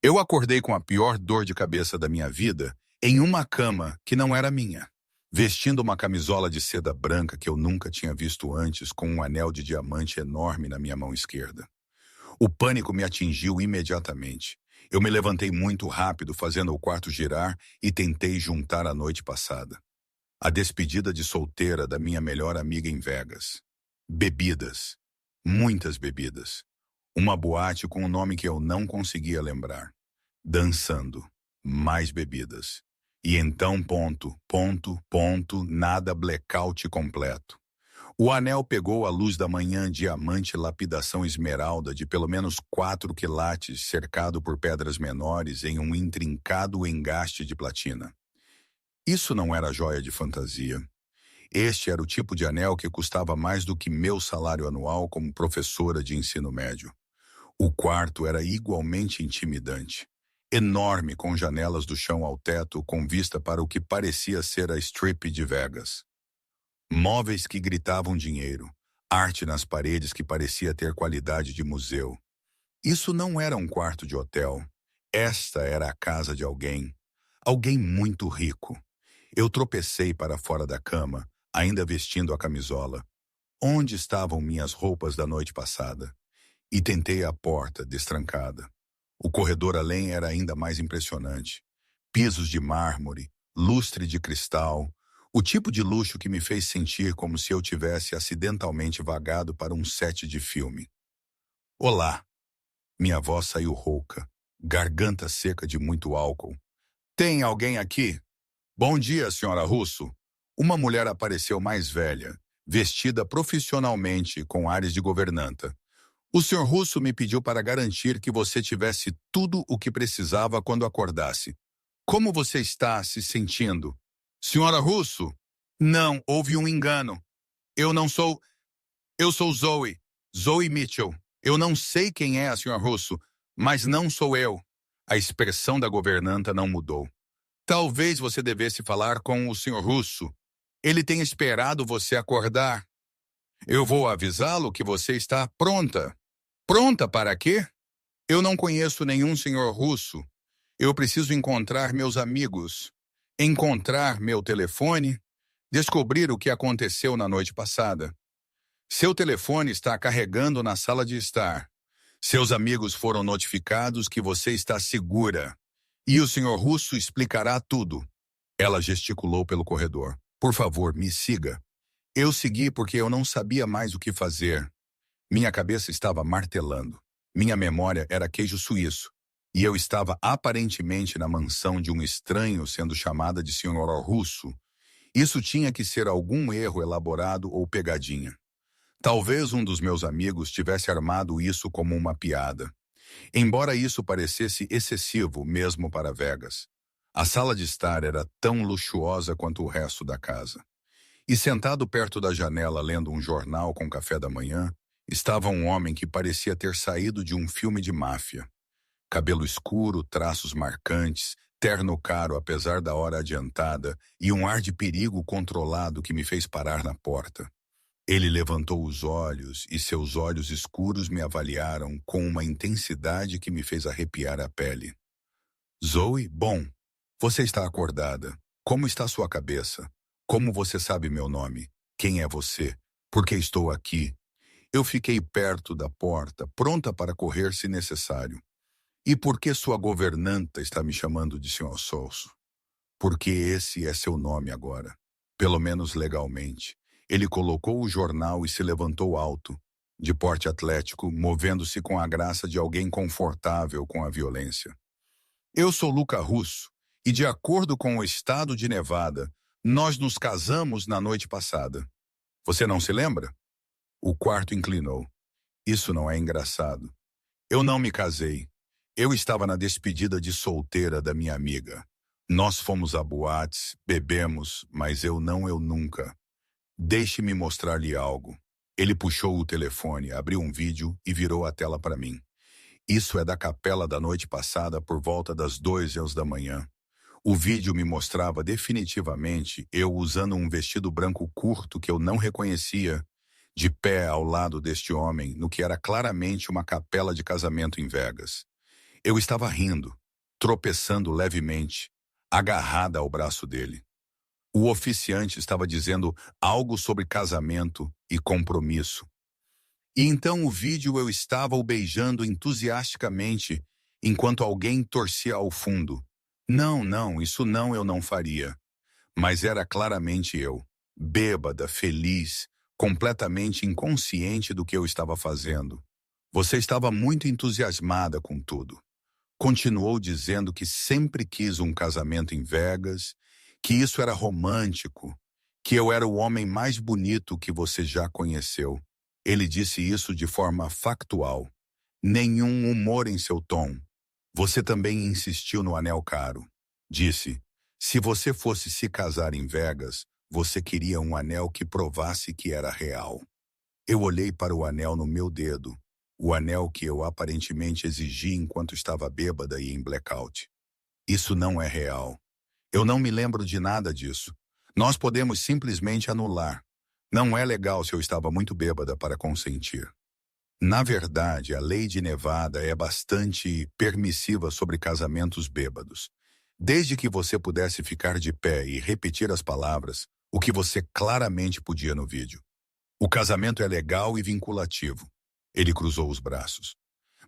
Eu acordei com a pior dor de cabeça da minha vida em uma cama que não era minha, vestindo uma camisola de seda branca que eu nunca tinha visto antes, com um anel de diamante enorme na minha mão esquerda. O pânico me atingiu imediatamente. Eu me levantei muito rápido, fazendo o quarto girar, e tentei juntar a noite passada. A despedida de solteira da minha melhor amiga em Vegas. Bebidas. Muitas bebidas. Uma boate com um nome que eu não conseguia lembrar. Dançando. Mais bebidas. E então nada, blackout completo. O anel pegou a luz da manhã, diamante lapidação esmeralda de pelo menos 4 quilates, cercado por pedras menores em um intrincado engaste de platina. Isso não era joia de fantasia. Este era o tipo de anel que custava mais do que meu salário anual como professora de ensino médio. O quarto era igualmente intimidante. Enorme, com janelas do chão ao teto, com vista para o que parecia ser a Strip de Vegas. Móveis que gritavam dinheiro. Arte nas paredes que parecia ter qualidade de museu. Isso não era um quarto de hotel. Esta era a casa de alguém. Alguém muito rico. Eu tropecei para fora da cama, ainda vestindo a camisola. Onde estavam minhas roupas da noite passada? E tentei a porta, destrancada. O corredor além era ainda mais impressionante. Pisos de mármore, lustre de cristal, o tipo de luxo que me fez sentir como se eu tivesse acidentalmente vagado para um set de filme. Olá! Minha voz saiu rouca, garganta seca de muito álcool. Tem alguém aqui? Bom dia, senhora Russo. Uma mulher apareceu mais velha, vestida profissionalmente com ares de governanta. O senhor Russo me pediu para garantir que você tivesse tudo o que precisava quando acordasse. Como você está se sentindo? Senhora Russo? Não, houve um engano. Eu não sou... Eu sou Zoe. Zoe Mitchell. Eu não sei quem é a senhora Russo, mas não sou eu. A expressão da governanta não mudou. Talvez você devesse falar com o senhor Russo. Ele tem esperado você acordar. Eu vou avisá-lo que você está pronta. Pronta para quê? Eu não conheço nenhum senhor Russo. Eu preciso encontrar meus amigos, encontrar meu telefone, descobrir o que aconteceu na noite passada. Seu telefone está carregando na sala de estar. Seus amigos foram notificados que você está segura. E o senhor Russo explicará tudo. Ela gesticulou pelo corredor. Por favor, me siga. Eu segui porque eu não sabia mais o que fazer. Minha cabeça estava martelando. Minha memória era queijo suíço. E eu estava aparentemente na mansão de um estranho sendo chamada de senhor Russo. Isso tinha que ser algum erro elaborado ou pegadinha. Talvez um dos meus amigos tivesse armado isso como uma piada. Embora isso parecesse excessivo mesmo para Vegas. A sala de estar era tão luxuosa quanto o resto da casa. E sentado perto da janela lendo um jornal com café da manhã, estava um homem que parecia ter saído de um filme de máfia. Cabelo escuro, traços marcantes, terno caro apesar da hora adiantada e um ar de perigo controlado que me fez parar na porta. Ele levantou os olhos e seus olhos escuros me avaliaram com uma intensidade que me fez arrepiar a pele. Zoe, bom, você está acordada. Como está sua cabeça? Como você sabe meu nome? Quem é você? Por que estou aqui? Eu fiquei perto da porta, pronta para correr se necessário. E por que sua governanta está me chamando de Sr. Solso? Porque esse é seu nome agora. Pelo menos legalmente. Ele colocou o jornal e se levantou alto, de porte atlético, movendo-se com a graça de alguém confortável com a violência. Eu sou Luca Russo, e de acordo com o estado de Nevada, nós nos casamos na noite passada. Você não se lembra? O quarto inclinou. Isso não é engraçado. Eu não me casei. Eu estava na despedida de solteira da minha amiga. Nós fomos a boates, bebemos, mas eu nunca. Deixe-me mostrar-lhe algo. Ele puxou o telefone, abriu um vídeo e virou a tela para mim. Isso é da capela da noite passada por volta das 2h da manhã. O vídeo me mostrava definitivamente eu usando um vestido branco curto que eu não reconhecia, de pé ao lado deste homem, no que era claramente uma capela de casamento em Vegas. Eu estava rindo, tropeçando levemente, agarrada ao braço dele. O oficiante estava dizendo algo sobre casamento e compromisso. E então o vídeo eu estava o beijando entusiasticamente, enquanto alguém torcia ao fundo. Não, não, isso não eu não faria. Mas era claramente eu, bêbada, feliz, completamente inconsciente do que eu estava fazendo. Você estava muito entusiasmada com tudo. Continuou dizendo que sempre quis um casamento em Vegas, que isso era romântico, que eu era o homem mais bonito que você já conheceu. Ele disse isso de forma factual. Nenhum humor em seu tom. Você também insistiu no anel caro. Disse, se você fosse se casar em Vegas, você queria um anel que provasse que era real. Eu olhei para o anel no meu dedo, o anel que eu aparentemente exigi enquanto estava bêbada e em blackout. Isso não é real. Eu não me lembro de nada disso. Nós podemos simplesmente anular. Não é legal se eu estava muito bêbada para consentir. Na verdade, a lei de Nevada é bastante permissiva sobre casamentos bêbados. Desde que você pudesse ficar de pé e repetir as palavras, o que você claramente podia no vídeo. O casamento é legal e vinculativo. Ele cruzou os braços.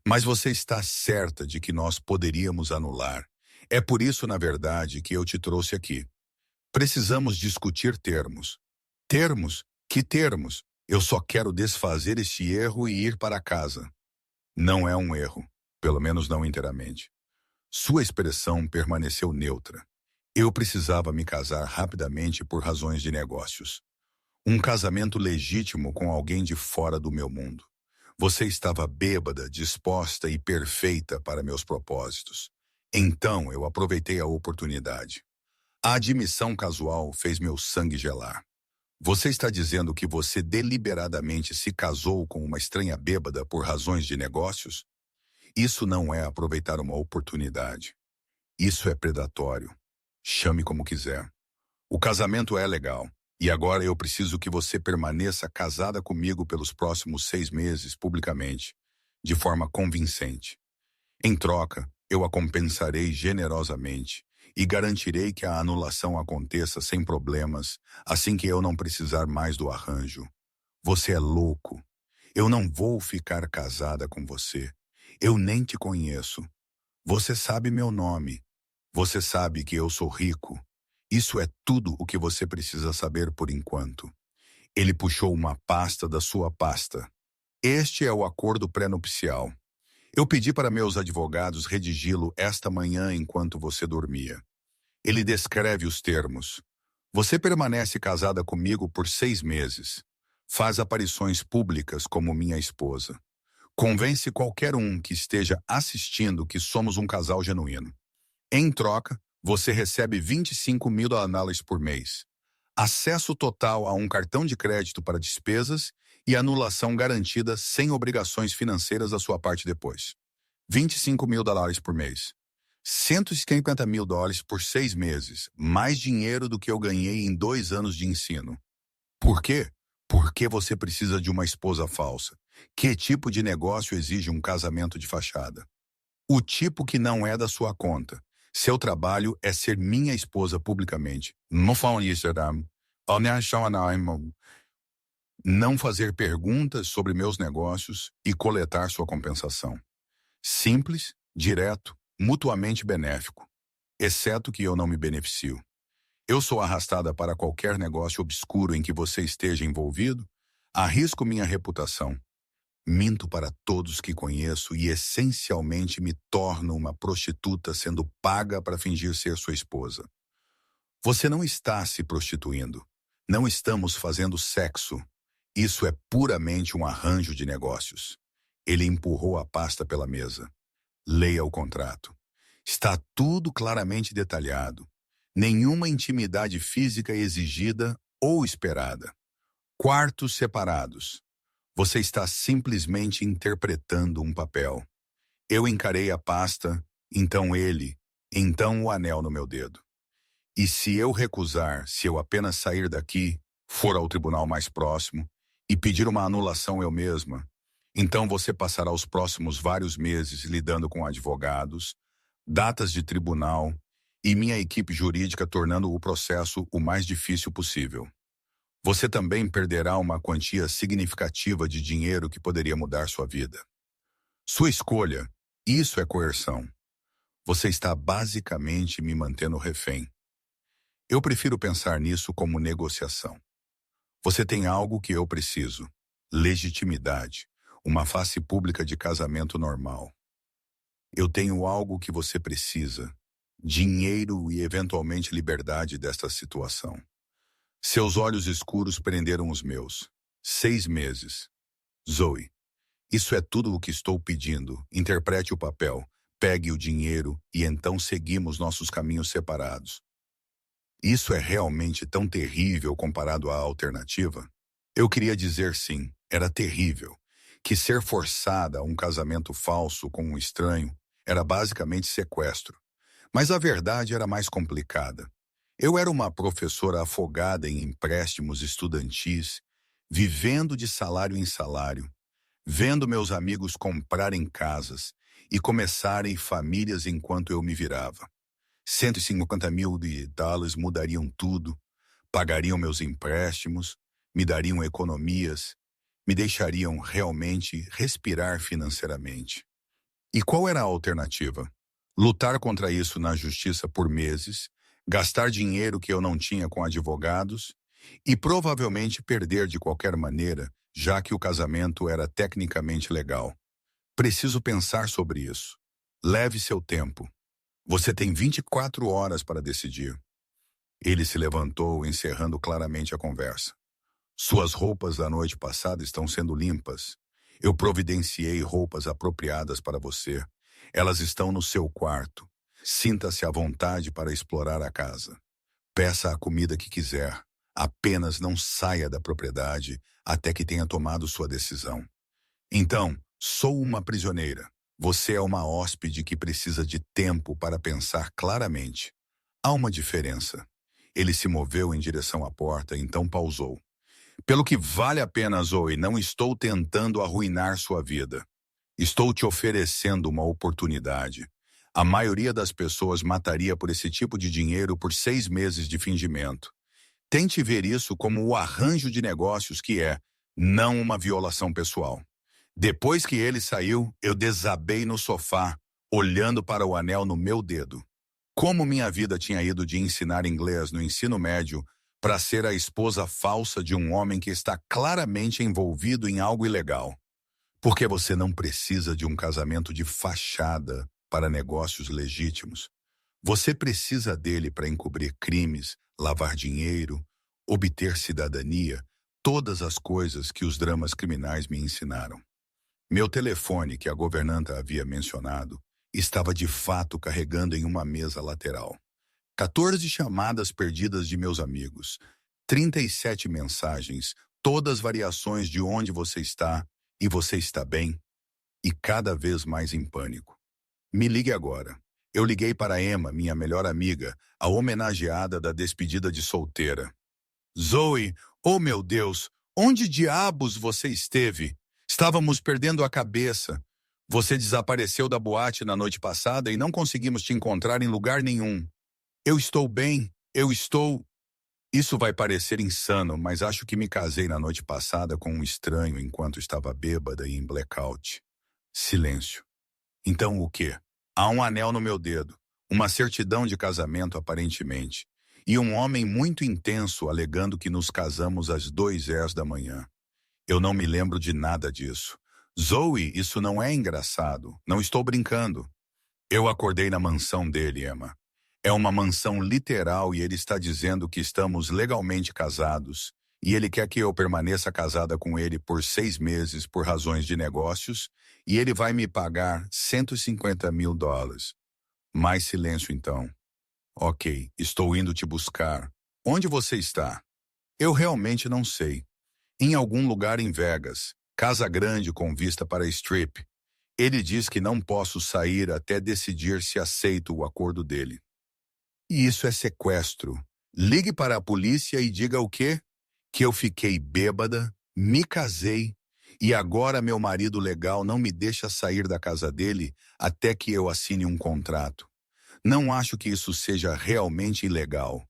Mas você está certa de que nós poderíamos anular. É por isso, na verdade, que eu te trouxe aqui. Precisamos discutir termos. Termos? Que termos? Eu só quero desfazer este erro e ir para casa. Não é um erro, pelo menos não inteiramente. Sua expressão permaneceu neutra. Eu precisava me casar rapidamente por razões de negócios. Um casamento legítimo com alguém de fora do meu mundo. Você estava bêbada, disposta e perfeita para meus propósitos. Então eu aproveitei a oportunidade. A admissão casual fez meu sangue gelar. Você está dizendo que você deliberadamente se casou com uma estranha bêbada por razões de negócios? Isso não é aproveitar uma oportunidade. Isso é predatório. Chame como quiser. O casamento é legal. E agora eu preciso que você permaneça casada comigo pelos próximos 6 meses, publicamente, de forma convincente. Em troca, eu a compensarei generosamente e garantirei que a anulação aconteça sem problemas, assim que eu não precisar mais do arranjo. Você é louco. Eu não vou ficar casada com você. Eu nem te conheço. Você sabe meu nome. Você sabe que eu sou rico. Isso é tudo o que você precisa saber por enquanto. Ele puxou uma pasta da sua pasta. Este é o acordo pré-nupcial. Eu pedi para meus advogados redigi-lo esta manhã enquanto você dormia. Ele descreve os termos. Você permanece casada comigo por 6 meses. Faz aparições públicas como minha esposa. Convence qualquer um que esteja assistindo que somos um casal genuíno. Em troca, você recebe $25.000 por mês. Acesso total a um cartão de crédito para despesas e anulação garantida sem obrigações financeiras da sua parte depois. $25.000 por mês. $150.000 por 6 meses. Mais dinheiro do que eu ganhei em 2 anos de ensino. Por quê? Porque você precisa de uma esposa falsa. Que tipo de negócio exige um casamento de fachada? O tipo que não é da sua conta. Seu trabalho é ser minha esposa publicamente. Não fazer perguntas sobre meus negócios e coletar sua compensação. Simples, direto, mutuamente benéfico. Exceto que eu não me beneficio. Eu sou arrastada para qualquer negócio obscuro em que você esteja envolvido. Arrisco minha reputação. Minto para todos que conheço e essencialmente me torno uma prostituta sendo paga para fingir ser sua esposa. Você não está se prostituindo. Não estamos fazendo sexo. Isso é puramente um arranjo de negócios. Ele empurrou a pasta pela mesa. Leia o contrato. Está tudo claramente detalhado. Nenhuma intimidade física exigida ou esperada. Quartos separados. Você está simplesmente interpretando um papel. Eu encarei a pasta, então o anel no meu dedo. E se eu recusar, se eu apenas sair daqui, for ao tribunal mais próximo, e pedir uma anulação eu mesma, Então você passará os próximos vários meses lidando com advogados, datas de tribunal e minha equipe jurídica tornando o processo o mais difícil possível. Você também perderá uma quantia significativa de dinheiro que poderia mudar sua vida. Sua escolha, isso é coerção. Você está basicamente me mantendo refém. Eu prefiro pensar nisso como negociação. Você tem algo que eu preciso: legitimidade, uma face pública de casamento normal. Eu tenho algo que você precisa: dinheiro e eventualmente liberdade desta situação. Seus olhos escuros prenderam os meus. 6 meses. Zoe, isso é tudo o que estou pedindo. Interprete o papel, pegue o dinheiro e então seguimos nossos caminhos separados. Isso é realmente tão terrível comparado à alternativa? Eu queria dizer sim, era terrível. Que ser forçada a um casamento falso com um estranho era basicamente sequestro. Mas a verdade era mais complicada. Eu era uma professora afogada em empréstimos estudantis, vivendo de salário em salário, vendo meus amigos comprarem casas e começarem famílias enquanto eu me virava. 150 mil de dólares mudariam tudo, pagariam meus empréstimos, me dariam economias, me deixariam realmente respirar financeiramente. E qual era a alternativa? Lutar contra isso na justiça por meses, gastar dinheiro que eu não tinha com advogados e provavelmente perder de qualquer maneira, já que o casamento era tecnicamente legal. Preciso pensar sobre isso. Leve seu tempo. Você tem 24 horas para decidir. Ele se levantou, encerrando claramente a conversa. Suas roupas da noite passada estão sendo limpas. Eu providenciei roupas apropriadas para você. Elas estão no seu quarto. Sinta-se à vontade para explorar a casa. Peça a comida que quiser. Apenas não saia da propriedade até que tenha tomado sua decisão. Então, sou uma prisioneira. Você é uma hóspede que precisa de tempo para pensar claramente. Há uma diferença. Ele se moveu em direção à porta, então pausou. Pelo que vale a pena, Zoe, não estou tentando arruinar sua vida. Estou te oferecendo uma oportunidade. A maioria das pessoas mataria por esse tipo de dinheiro por 6 meses de fingimento. Tente ver isso como o arranjo de negócios que é, não uma violação pessoal. Depois que ele saiu, eu desabei no sofá, olhando para o anel no meu dedo. Como minha vida tinha ido de ensinar inglês no ensino médio para ser a esposa falsa de um homem que está claramente envolvido em algo ilegal. Porque você não precisa de um casamento de fachada para negócios legítimos. Você precisa dele para encobrir crimes, lavar dinheiro, obter cidadania, todas as coisas que os dramas criminais me ensinaram. Meu telefone, que a governanta havia mencionado, estava de fato carregando em uma mesa lateral. 14 chamadas perdidas de meus amigos, 37 mensagens, todas variações de onde você está e você está bem, e cada vez mais em pânico. Me ligue agora. Eu liguei para Emma, minha melhor amiga, a homenageada da despedida de solteira. Zoe, oh meu Deus, onde diabos você esteve? Estávamos perdendo a cabeça. Você desapareceu da boate na noite passada e não conseguimos te encontrar em lugar nenhum. Eu estou bem, eu estou... Isso vai parecer insano, mas acho que me casei na noite passada com um estranho enquanto estava bêbada e em blackout. Silêncio. Então o quê? Há um anel no meu dedo, uma certidão de casamento aparentemente, e um homem muito intenso alegando que nos casamos às 2h da manhã. Eu não me lembro de nada disso. Zoe, isso não é engraçado. Não estou brincando. Eu acordei na mansão dele, Emma. É uma mansão literal e ele está dizendo que estamos legalmente casados e ele quer que eu permaneça casada com ele por 6 meses por razões de negócios e ele vai me pagar 150 mil dólares. Mais silêncio então. Ok, estou indo te buscar. Onde você está? Eu realmente não sei. Em algum lugar em Vegas, casa grande com vista para a Strip. Ele diz que não posso sair até decidir se aceito o acordo dele. E isso é sequestro. Ligue para a polícia e diga o quê? Que eu fiquei bêbada, me casei E agora meu marido legal não me deixa sair da casa dele até que eu assine um contrato. Não acho que isso seja realmente ilegal.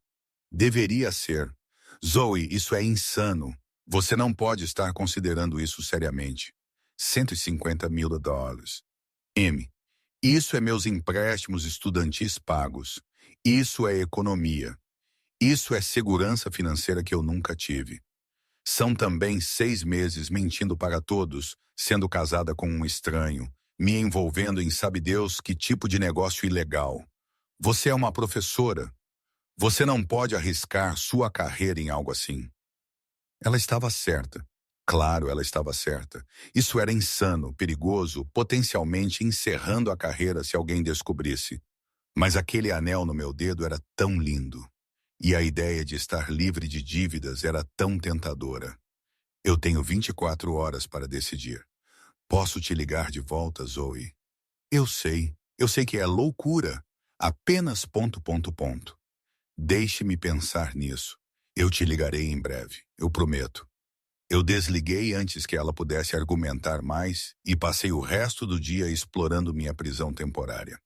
Deveria ser. Zoe, isso é insano. Você não pode estar considerando isso seriamente. 150 mil dólares. M. Isso é meus empréstimos estudantis pagos. Isso é economia. Isso é segurança financeira que eu nunca tive. São também 6 meses mentindo para todos, sendo casada com um estranho, me envolvendo em sabe Deus que tipo de negócio ilegal. Você é uma professora. Você não pode arriscar sua carreira em algo assim. Ela estava certa. Claro, ela estava certa. Isso era insano, perigoso, potencialmente encerrando a carreira se alguém descobrisse. Mas aquele anel no meu dedo era tão lindo. E a ideia de estar livre de dívidas era tão tentadora. Eu tenho 24 horas para decidir. Posso te ligar de volta, Zoe? Eu sei que é loucura. Apenas ponto, ponto, ponto. Deixe-me pensar nisso. Eu te ligarei em breve, eu prometo. Eu desliguei antes que ela pudesse argumentar mais e passei o resto do dia explorando minha prisão temporária.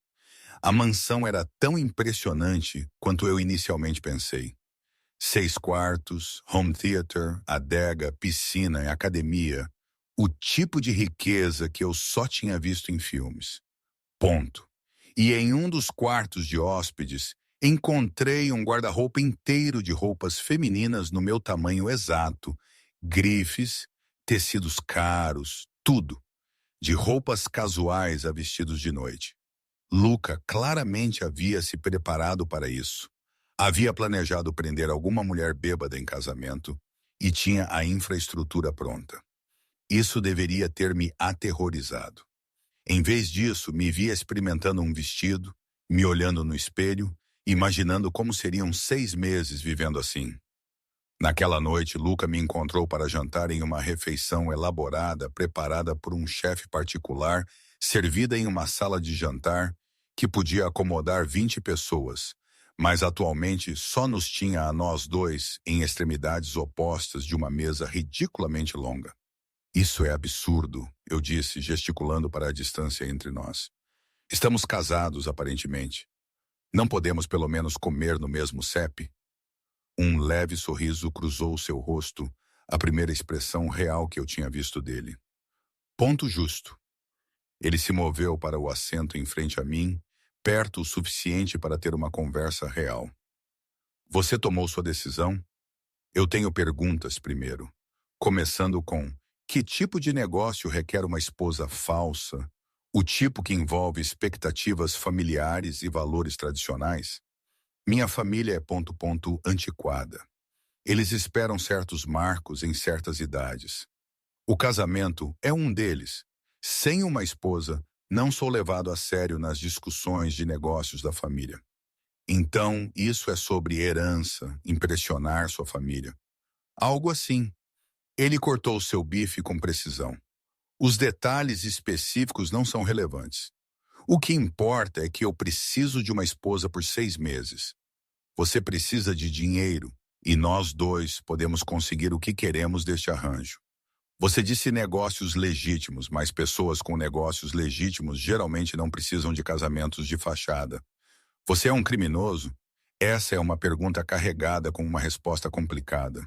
A mansão era tão impressionante quanto eu inicialmente pensei. 6 quartos, home theater, adega, piscina e academia. O tipo de riqueza que eu só tinha visto em filmes. Ponto. E em um dos quartos de hóspedes, encontrei um guarda-roupa inteiro de roupas femininas no meu tamanho exato, grifes, tecidos caros, tudo. De roupas casuais a vestidos de noite. Luca claramente havia se preparado para isso. Havia planejado prender alguma mulher bêbada em casamento e tinha a infraestrutura pronta. Isso deveria ter me aterrorizado. Em vez disso, me via experimentando um vestido, me olhando no espelho, imaginando como seriam 6 meses vivendo assim. Naquela noite, Luca me encontrou para jantar em uma refeição elaborada, preparada por um chefe particular, servida em uma sala de jantar que podia acomodar 20 pessoas, mas atualmente só nos tinha a nós dois em extremidades opostas de uma mesa ridiculamente longa. Isso é absurdo, eu disse, gesticulando para a distância entre nós. Estamos casados, aparentemente. Não podemos pelo menos comer no mesmo CEP? Um leve sorriso cruzou seu rosto, a primeira expressão real que eu tinha visto dele. Ponto justo. Ele se moveu para o assento em frente a mim, perto o suficiente para ter uma conversa real. Você tomou sua decisão? Eu tenho perguntas primeiro, começando com: que tipo de negócio requer uma esposa falsa? O tipo que envolve expectativas familiares e valores tradicionais? Minha família é antiquada. Eles esperam certos marcos em certas idades. O casamento é um deles. Sem uma esposa, não sou levado a sério nas discussões de negócios da família. Então, isso é sobre herança, impressionar sua família. Algo assim. Ele cortou seu bife com precisão. Os detalhes específicos não são relevantes. O que importa é que eu preciso de uma esposa por 6 meses. Você precisa de dinheiro e nós dois podemos conseguir o que queremos deste arranjo. Você disse negócios legítimos, mas pessoas com negócios legítimos geralmente não precisam de casamentos de fachada. Você é um criminoso? Essa é uma pergunta carregada com uma resposta complicada.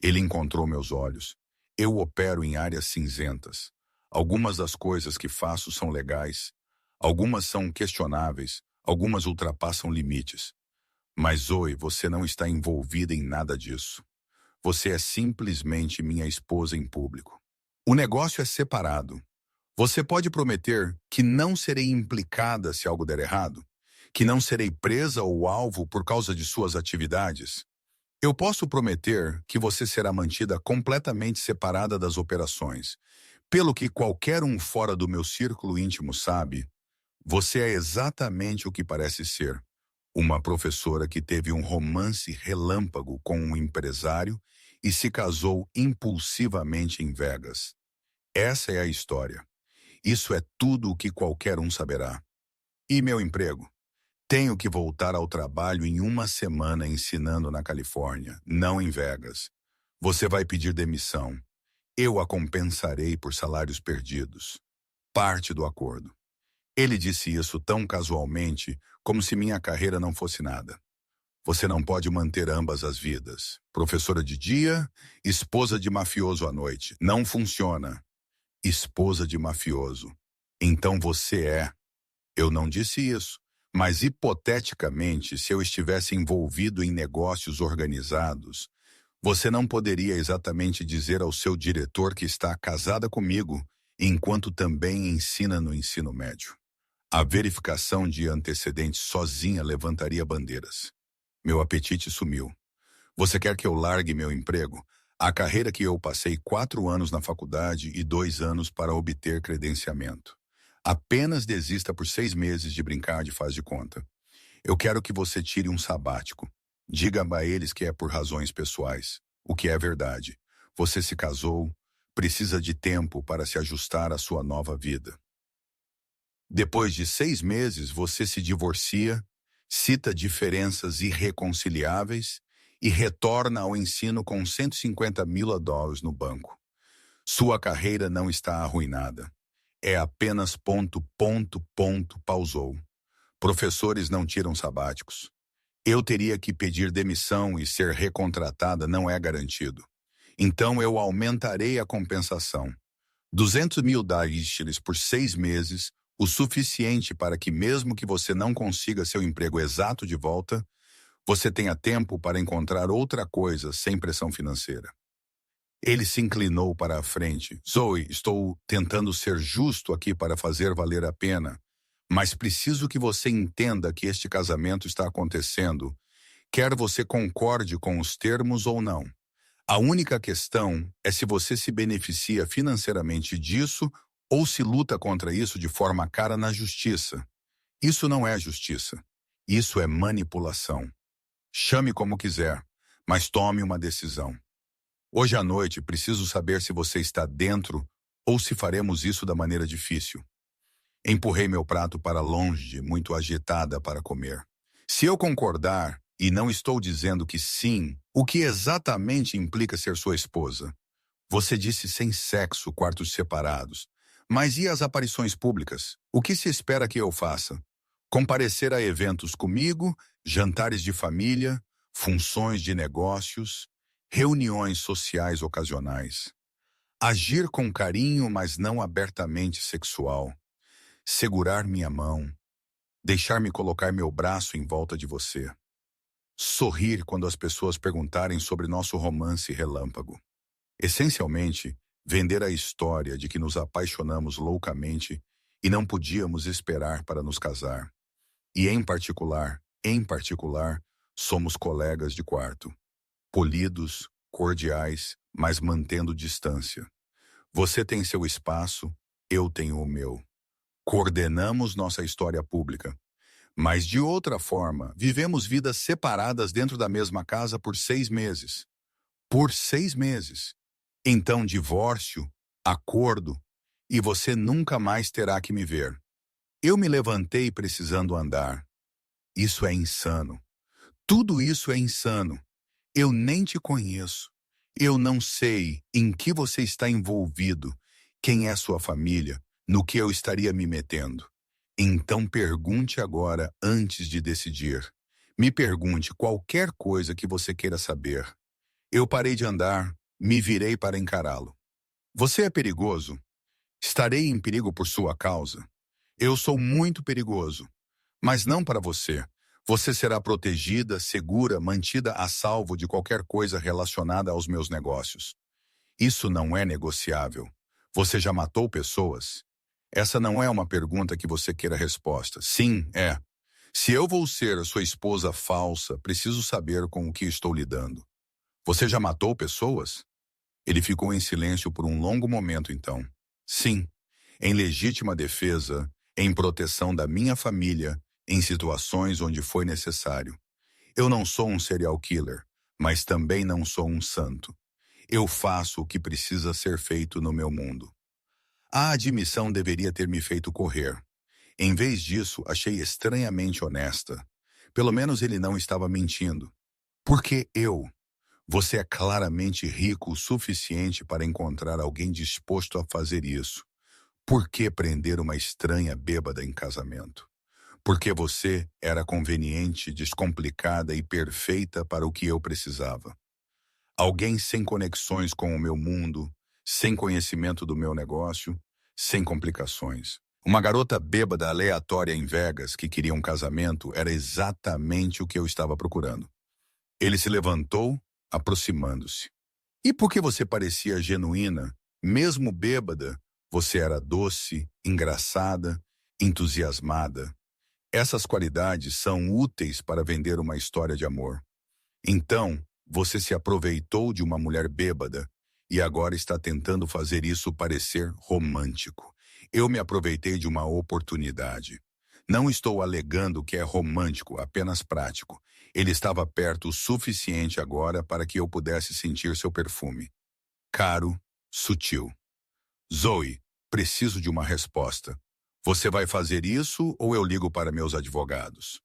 Ele encontrou meus olhos. Eu opero em áreas cinzentas. Algumas das coisas que faço são legais. Algumas são questionáveis. Algumas ultrapassam limites. Mas, Zoe, você não está envolvida em nada disso. Você é simplesmente minha esposa em público. O negócio é separado. Você pode prometer que não serei implicada se algo der errado? Que não serei presa ou alvo por causa de suas atividades? Eu posso prometer que você será mantida completamente separada das operações. Pelo que qualquer um fora do meu círculo íntimo sabe, você é exatamente o que parece ser. Uma professora que teve um romance relâmpago com um empresário e se casou impulsivamente em Vegas. Essa é a história. Isso é tudo o que qualquer um saberá. E meu emprego? Tenho que voltar ao trabalho em 1 semana ensinando na Califórnia, não em Vegas. Você vai pedir demissão. Eu a compensarei por salários perdidos. Parte do acordo. Ele disse isso tão casualmente, como se minha carreira não fosse nada. Você não pode manter ambas as vidas. Professora de dia, esposa de mafioso à noite. Não funciona. Esposa de mafioso. Então você é. Eu não disse isso. Mas hipoteticamente, se eu estivesse envolvido em negócios organizados, você não poderia exatamente dizer ao seu diretor que está casada comigo, enquanto também ensina no ensino médio. A verificação de antecedentes sozinha levantaria bandeiras. Meu apetite sumiu. Você quer que eu largue meu emprego? A carreira que eu passei 4 anos na faculdade e 2 anos para obter credenciamento. Apenas desista por 6 meses de brincar de faz de conta. Eu quero que você tire um sabático. Diga a eles que é por razões pessoais. O que é verdade. Você se casou, precisa de tempo para se ajustar à sua nova vida. Depois de 6 meses, você se divorcia, cita diferenças irreconciliáveis e retorna ao ensino com $150.000 no banco. Sua carreira não está arruinada. É apenas pausou. Professores não tiram sabáticos. Eu teria que pedir demissão e ser recontratada não é garantido. Então eu aumentarei a compensação. $200.000 por 6 meses, o suficiente para que mesmo que você não consiga seu emprego exato de volta, você tenha tempo para encontrar outra coisa sem pressão financeira. Ele se inclinou para a frente. Zoe, estou tentando ser justo aqui para fazer valer a pena, mas preciso que você entenda que este casamento está acontecendo, quer você concorde com os termos ou não. A única questão é se você se beneficia financeiramente disso ou se luta contra isso de forma cara na justiça. Isso não é justiça. Isso é manipulação. Chame como quiser, mas tome uma decisão. Hoje à noite preciso saber se você está dentro ou se faremos isso da maneira difícil. Empurrei meu prato para longe, muito agitada para comer. Se eu concordar, e não estou dizendo que sim, o que exatamente implica ser sua esposa? Você disse sem sexo, quartos separados. Mas e as aparições públicas? O que se espera que eu faça? Comparecer a eventos comigo, jantares de família, funções de negócios, reuniões sociais ocasionais. Agir com carinho, mas não abertamente sexual. Segurar minha mão. Deixar-me colocar meu braço em volta de você. Sorrir quando as pessoas perguntarem sobre nosso romance relâmpago. Essencialmente, vender a história de que nos apaixonamos loucamente e não podíamos esperar para nos casar. E em particular, somos colegas de quarto. Polidos, cordiais, mas mantendo distância. Você tem seu espaço, eu tenho o meu. Coordenamos nossa história pública. Mas de outra forma, vivemos vidas separadas dentro da mesma casa por 6 meses. Por 6 meses. Então divórcio, acordo, e você nunca mais terá que me ver. Eu me levantei precisando andar. Isso é insano. Tudo isso é insano. Eu nem te conheço. Eu não sei em que você está envolvido, quem é sua família, no que eu estaria me metendo. Então pergunte agora antes de decidir. Me pergunte qualquer coisa que você queira saber. Eu parei de andar, me virei para encará-lo. Você é perigoso? Estarei em perigo por sua causa. Eu sou muito perigoso. Mas não para você. Você será protegida, segura, mantida a salvo de qualquer coisa relacionada aos meus negócios. Isso não é negociável. Você já matou pessoas? Essa não é uma pergunta que você queira resposta. Sim, é. Se eu vou ser a sua esposa falsa, preciso saber com o que estou lidando. Você já matou pessoas? Ele ficou em silêncio por um longo momento então. Sim, em legítima defesa, em proteção da minha família, em situações onde foi necessário. Eu não sou um serial killer, mas também não sou um santo. Eu faço o que precisa ser feito no meu mundo. A admissão deveria ter me feito correr. Em vez disso, achei estranhamente honesta. Pelo menos ele não estava mentindo. Porque eu? Você é claramente rico o suficiente para encontrar alguém disposto a fazer isso. Por que prender uma estranha bêbada em casamento? Porque você era conveniente, descomplicada e perfeita para o que eu precisava. Alguém sem conexões com o meu mundo, sem conhecimento do meu negócio, sem complicações. Uma garota bêbada aleatória em Vegas que queria um casamento era exatamente o que eu estava procurando. Ele se levantou, aproximando-se. E porque você parecia genuína, mesmo bêbada, você era doce, engraçada, entusiasmada. Essas qualidades são úteis para vender uma história de amor. Então, você se aproveitou de uma mulher bêbada e agora está tentando fazer isso parecer romântico. Eu me aproveitei de uma oportunidade. Não estou alegando que é romântico, apenas prático. Ele estava perto o suficiente agora para que eu pudesse sentir seu perfume. Caro, sutil. Zoe, preciso de uma resposta. Você vai fazer isso ou eu ligo para meus advogados?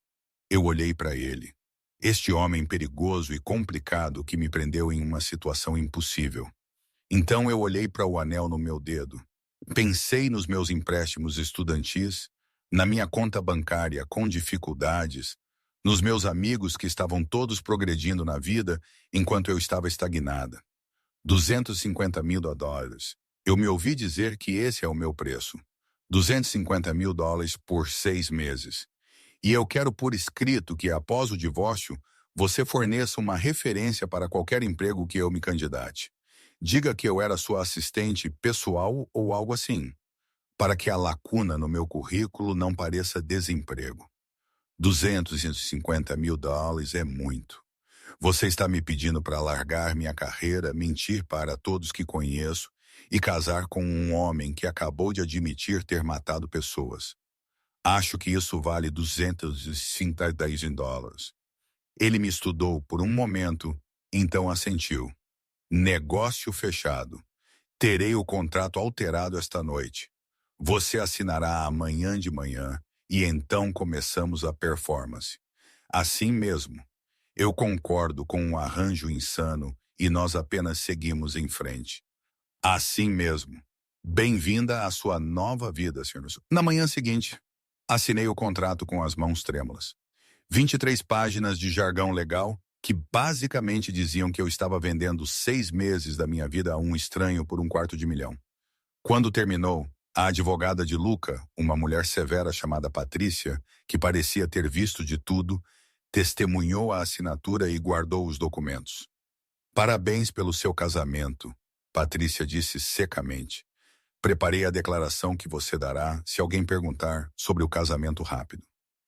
Eu olhei para ele. Este homem perigoso e complicado que me prendeu em uma situação impossível. Então eu olhei para o anel no meu dedo. Pensei nos meus empréstimos estudantis, na minha conta bancária com dificuldades, nos meus amigos que estavam todos progredindo na vida enquanto eu estava estagnada. 250 mil dólares. Eu me ouvi dizer que esse é o meu preço. 250 mil dólares por 6 meses. E eu quero por escrito que, após o divórcio, você forneça uma referência para qualquer emprego que eu me candidate. Diga que eu era sua assistente pessoal ou algo assim, para que a lacuna no meu currículo não pareça desemprego. 250 mil dólares é muito. Você está me pedindo para largar minha carreira, mentir para todos que conheço e casar com um homem que acabou de admitir ter matado pessoas. Acho que isso vale 250 dólares. Ele me estudou por um momento, então assentiu. Negócio fechado. Terei o contrato alterado esta noite. Você assinará amanhã de manhã e então começamos a performance. Assim mesmo. Eu concordo com um arranjo insano e nós apenas seguimos em frente. Assim mesmo. Bem-vinda à sua nova vida, Sr. Na manhã seguinte, assinei o contrato com as mãos trêmulas. 23 páginas de jargão legal que basicamente diziam que eu estava vendendo 6 meses da minha vida a um estranho por $250.000. Quando terminou, a advogada de Luca, uma mulher severa chamada Patrícia, que parecia ter visto de tudo, testemunhou a assinatura e guardou os documentos. Parabéns pelo seu casamento, Patrícia disse secamente. Preparei a declaração que você dará se alguém perguntar sobre o casamento rápido.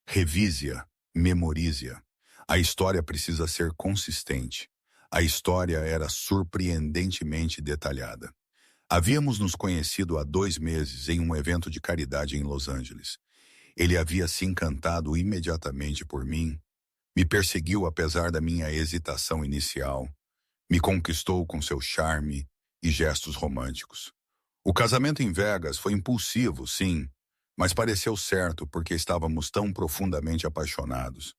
Revise-a, memorize-a. A história precisa ser consistente. A história era surpreendentemente detalhada. Havíamos nos conhecido há 2 meses em um evento de caridade em Los Angeles. Ele havia se encantado imediatamente por mim, me perseguiu apesar da minha hesitação inicial, me conquistou com seu charme e gestos românticos. O casamento em Vegas foi impulsivo, sim, mas pareceu certo porque estávamos tão profundamente apaixonados.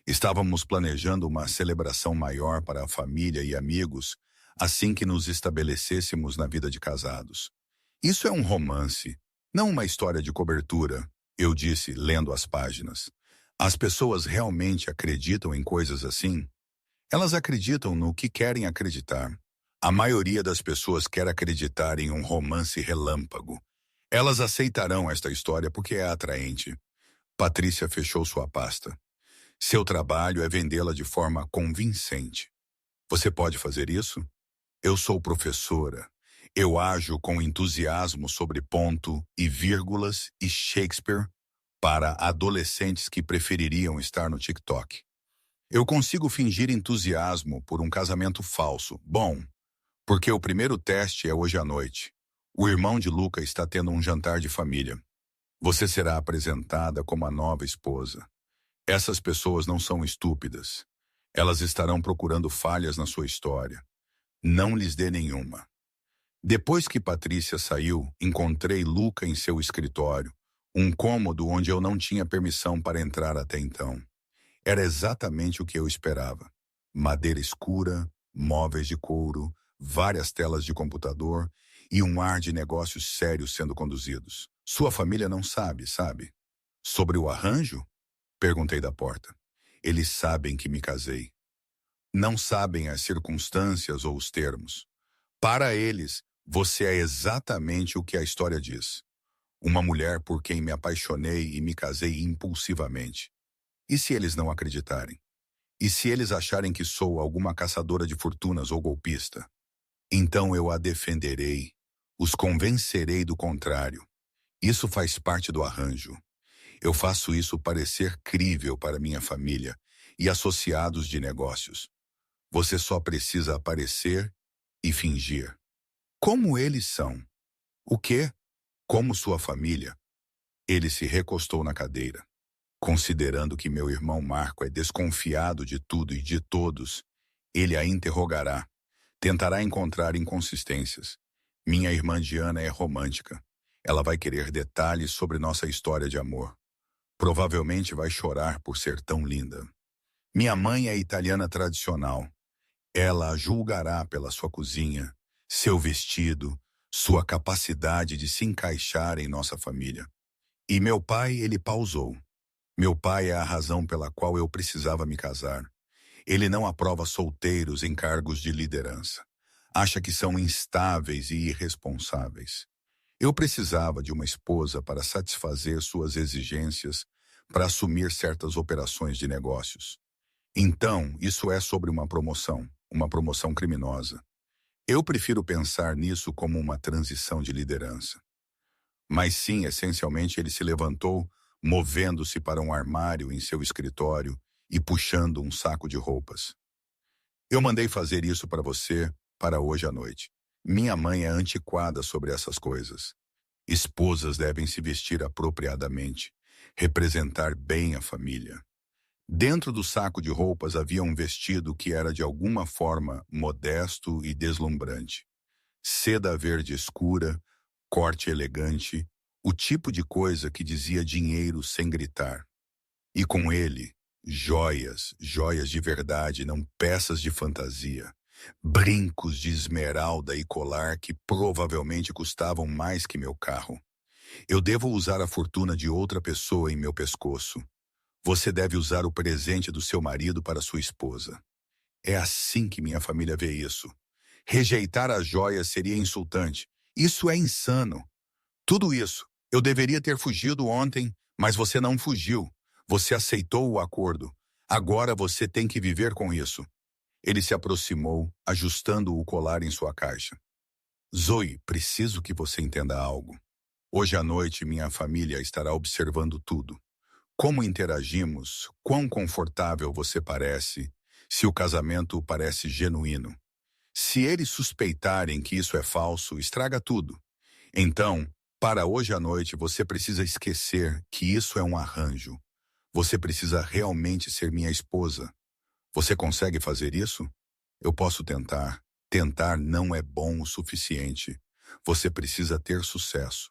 Estávamos planejando uma celebração maior para a família e amigos assim que nos estabelecêssemos na vida de casados. Isso é um romance, não uma história de cobertura, eu disse, lendo as páginas. As pessoas realmente acreditam em coisas assim? Elas acreditam no que querem acreditar. A maioria das pessoas quer acreditar em um romance relâmpago. Elas aceitarão esta história porque é atraente. Patrícia fechou sua pasta. Seu trabalho é vendê-la de forma convincente. Você pode fazer isso? Eu sou professora. Eu ajo com entusiasmo sobre ponto e vírgulas e Shakespeare para adolescentes que prefeririam estar no TikTok. Eu consigo fingir entusiasmo por um casamento falso. Bom, porque o primeiro teste é hoje à noite. O irmão de Luca está tendo um jantar de família. Você será apresentada como a nova esposa. Essas pessoas não são estúpidas. Elas estarão procurando falhas na sua história. Não lhes dê nenhuma. Depois que Patrícia saiu, encontrei Luca em seu escritório, um cômodo onde eu não tinha permissão para entrar até então. Era exatamente o que eu esperava. Madeira escura, móveis de couro, várias telas de computador e um ar de negócios sérios sendo conduzidos. Sua família não sabe, sabe? Sobre o arranjo? Perguntei da porta. Eles sabem que me casei. Não sabem as circunstâncias ou os termos. Para eles, você é exatamente o que a história diz. Uma mulher por quem me apaixonei e me casei impulsivamente. E se eles não acreditarem? E se eles acharem que sou alguma caçadora de fortunas ou golpista? Então eu a defenderei, os convencerei do contrário. Isso faz parte do arranjo. Eu faço isso parecer crível para minha família e associados de negócios. Você só precisa aparecer e fingir. Como eles são? O quê? Como sua família? Ele se recostou na cadeira. Considerando que meu irmão Marco é desconfiado de tudo e de todos, ele a interrogará. Tentará encontrar inconsistências. Minha irmã Diana é romântica. Ela vai querer detalhes sobre nossa história de amor. Provavelmente vai chorar por ser tão linda. Minha mãe é italiana tradicional. Ela a julgará pela sua cozinha, seu vestido, sua capacidade de se encaixar em nossa família. E meu pai, ele pausou. Meu pai é a razão pela qual eu precisava me casar. Ele não aprova solteiros em cargos de liderança. Acha que são instáveis e irresponsáveis. Eu precisava de uma esposa para satisfazer suas exigências, para assumir certas operações de negócios. Então, isso é sobre uma promoção criminosa. Eu prefiro pensar nisso como uma transição de liderança. Mas sim, essencialmente ele se levantou, movendo-se para um armário em seu escritório e puxando um saco de roupas. Eu mandei fazer isso para você, para hoje à noite. Minha mãe é antiquada sobre essas coisas. Esposas devem se vestir apropriadamente, representar bem a família. Dentro do saco de roupas havia um vestido que era de alguma forma modesto e deslumbrante. Seda verde escura, corte elegante, o tipo de coisa que dizia dinheiro sem gritar. E com ele, joias, joias de verdade, não peças de fantasia. Brincos de esmeralda e colar que provavelmente custavam mais que meu carro. Eu devo usar a fortuna de outra pessoa em meu pescoço. Você deve usar o presente do seu marido para sua esposa. É assim que minha família vê isso. Rejeitar as joias seria insultante. Isso é insano. Tudo isso. Eu deveria ter fugido ontem, mas você não fugiu. Você aceitou o acordo. Agora você tem que viver com isso. Ele se aproximou, ajustando o colar em sua caixa. Zoe, preciso que você entenda algo. Hoje à noite minha família estará observando tudo. Como interagimos, quão confortável você parece, se o casamento parece genuíno. Se eles suspeitarem que isso é falso, estraga tudo. Então, para hoje à noite, você precisa esquecer que isso é um arranjo. Você precisa realmente ser minha esposa. Você consegue fazer isso? Eu posso tentar. Tentar não é bom o suficiente. Você precisa ter sucesso.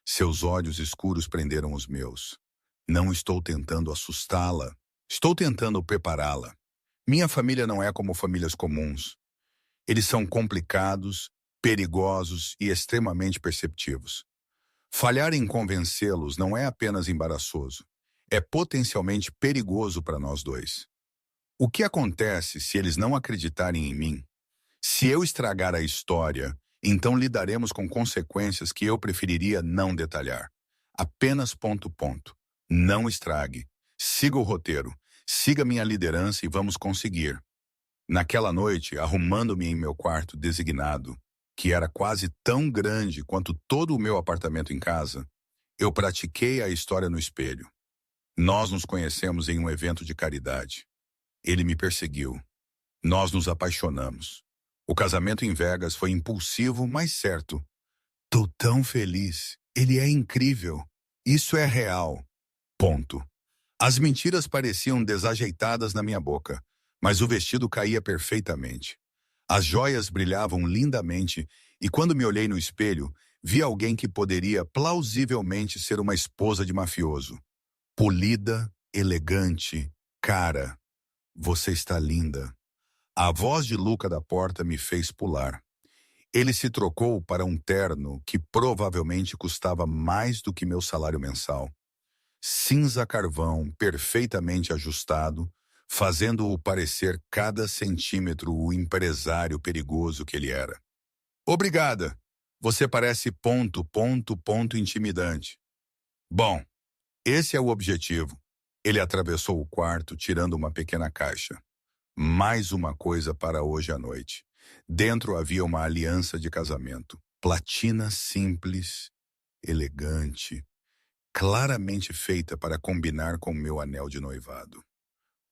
Seus olhos escuros prenderam os meus. Não estou tentando assustá-la. Estou tentando prepará-la. Minha família não é como famílias comuns. Eles são complicados, perigosos e extremamente perceptivos. Falhar em convencê-los não é apenas embaraçoso. É potencialmente perigoso para nós dois. O que acontece se eles não acreditarem em mim? Se eu estragar a história, então lidaremos com consequências que eu preferiria não detalhar. Apenas ponto. Não estrague. Siga o roteiro. Siga minha liderança e vamos conseguir. Naquela noite, arrumando-me em meu quarto designado, que era quase tão grande quanto todo o meu apartamento em casa, eu pratiquei a história no espelho. Nós nos conhecemos em um evento de caridade. Ele me perseguiu. Nós nos apaixonamos. O casamento em Vegas foi impulsivo, mas certo. Tô tão feliz. Ele é incrível. Isso é real. Ponto. As mentiras pareciam desajeitadas na minha boca, mas o vestido caía perfeitamente. As joias brilhavam lindamente e quando me olhei no espelho, vi alguém que poderia plausivelmente ser uma esposa de mafioso. Polida, elegante, cara. Você está linda. A voz de Luca da porta me fez pular. Ele se trocou para um terno que provavelmente custava mais do que meu salário mensal. Cinza carvão, perfeitamente ajustado, fazendo-o parecer cada centímetro o empresário perigoso que ele era. Obrigada. Você parece ponto intimidante. Bom, esse é o objetivo. Ele atravessou o quarto, tirando uma pequena caixa. Mais uma coisa para hoje à noite. Dentro havia uma aliança de casamento. Platina simples, elegante, claramente feita para combinar com meu anel de noivado.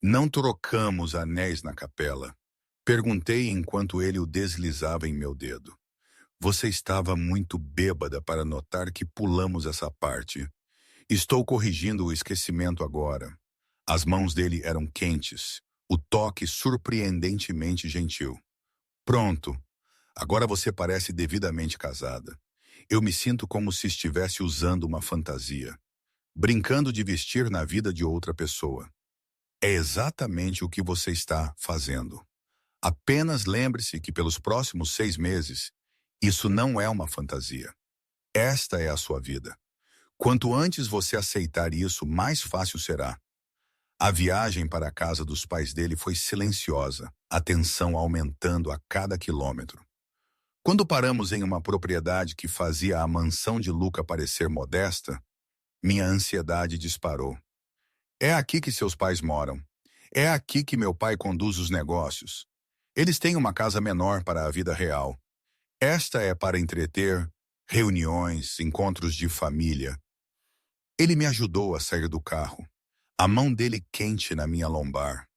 Não trocamos anéis na capela. Perguntei enquanto ele o deslizava em meu dedo. Você estava muito bêbada para notar que pulamos essa parte. Estou corrigindo o esquecimento agora. As mãos dele eram quentes, o toque surpreendentemente gentil. Pronto. Agora você parece devidamente casada. Eu me sinto como se estivesse usando uma fantasia, brincando de vestir na vida de outra pessoa. É exatamente o que você está fazendo. Apenas lembre-se que pelos próximos 6 meses, isso não é uma fantasia. Esta é a sua vida. Quanto antes você aceitar isso, mais fácil será. A viagem para a casa dos pais dele foi silenciosa, a tensão aumentando a cada quilômetro. Quando paramos em uma propriedade que fazia a mansão de Luca parecer modesta, minha ansiedade disparou. É aqui que seus pais moram. É aqui que meu pai conduz os negócios. Eles têm uma casa menor para a vida real. Esta é para entreter, reuniões, encontros de família. Ele me ajudou a sair do carro, a mão dele quente na minha lombar.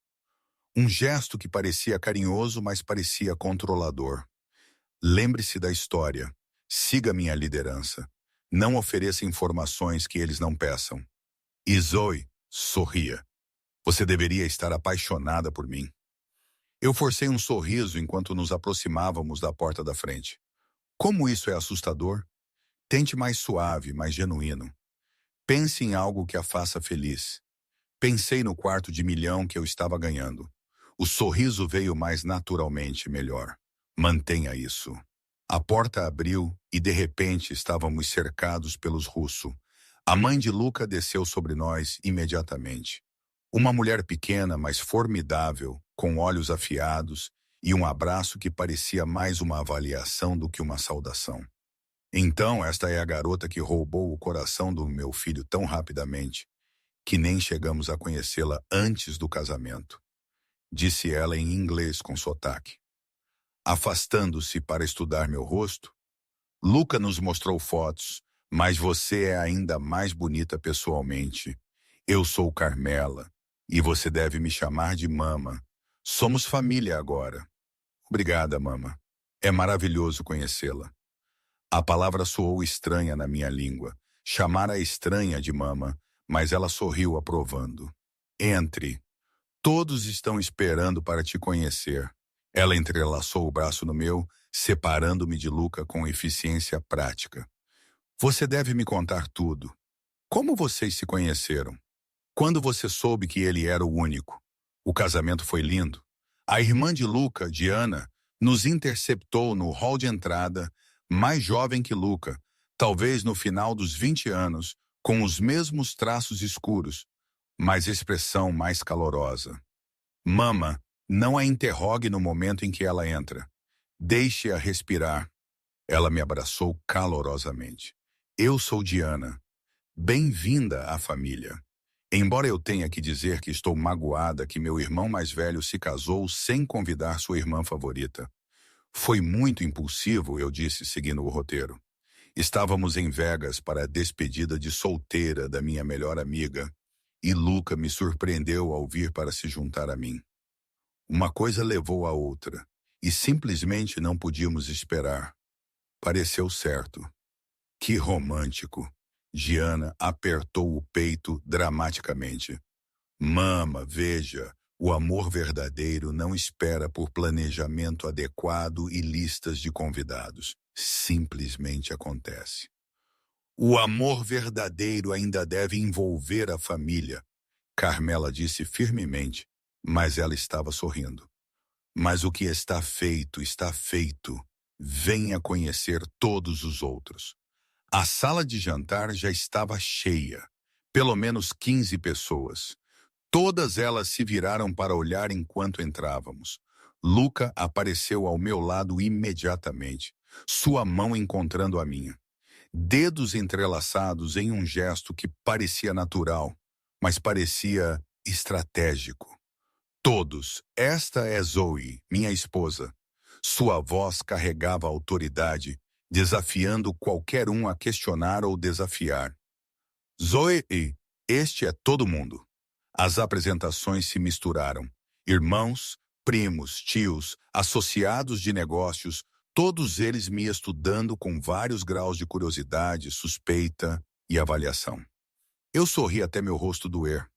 Um gesto que parecia carinhoso, mas parecia controlador. Lembre-se da história. Siga minha liderança. Não ofereça informações que eles não peçam. E Zoe, sorria. Você deveria estar apaixonada por mim. Eu forcei um sorriso enquanto nos aproximávamos da porta da frente. Como isso é assustador? Tente mais suave, mais genuíno. Pense em algo que a faça feliz. Pensei no quarto de milhão que eu estava ganhando. O sorriso veio mais naturalmente melhor. Mantenha isso. A porta abriu e de repente estávamos cercados pelos russos. A mãe de Luca desceu sobre nós imediatamente. Uma mulher pequena, mas formidável, com olhos afiados e um abraço que parecia mais uma avaliação do que uma saudação. Então, esta é a garota que roubou o coração do meu filho tão rapidamente, que nem chegamos a conhecê-la antes do casamento, disse ela em inglês com sotaque. Afastando-se para estudar meu rosto, Luca nos mostrou fotos, mas você é ainda mais bonita pessoalmente. Eu sou Carmela, e você deve me chamar de Mama. Somos família agora. Obrigada, Mama. É maravilhoso conhecê-la. A palavra soou estranha na minha língua. Chamar a estranha de Mama, mas ela sorriu aprovando. Entre. Todos estão esperando para te conhecer. Ela entrelaçou o braço no meu, separando-me de Luca com eficiência prática. Você deve me contar tudo. Como vocês se conheceram? Quando você soube que ele era o único? O casamento foi lindo. A irmã de Luca, Diana, nos interceptou no hall de entrada, mais jovem que Luca, talvez no final dos 20 anos, com os mesmos traços escuros, mas expressão mais calorosa. Mama, não a interrogue no momento em que ela entra. Deixe-a respirar. Ela me abraçou calorosamente. Eu sou Diana. Bem-vinda à família. Embora eu tenha que dizer que estou magoada que meu irmão mais velho se casou sem convidar sua irmã favorita. Foi muito impulsivo, eu disse, seguindo o roteiro. Estávamos em Vegas para a despedida de solteira da minha melhor amiga, e Luca me surpreendeu ao vir para se juntar a mim. Uma coisa levou a outra, e simplesmente não podíamos esperar. Pareceu certo. Que romântico. Diana apertou o peito dramaticamente. Mama, veja, o amor verdadeiro não espera por planejamento adequado e listas de convidados. Simplesmente acontece. O amor verdadeiro ainda deve envolver a família, Carmela disse firmemente, mas ela estava sorrindo. Mas o que está feito, está feito. Venha conhecer todos os outros. A sala de jantar já estava cheia. Pelo menos 15 pessoas. Todas elas se viraram para olhar enquanto entrávamos. Luca apareceu ao meu lado imediatamente, sua mão encontrando a minha. Dedos entrelaçados em um gesto que parecia natural, mas parecia estratégico. Todos, esta é Zoe, minha esposa. Sua voz carregava autoridade, desafiando qualquer um a questionar ou desafiar. Zoe, este é todo mundo. As apresentações se misturaram. Irmãos, primos, tios, associados de negócios, todos eles me estudando com vários graus de curiosidade, suspeita e avaliação. Eu sorri até meu rosto doer.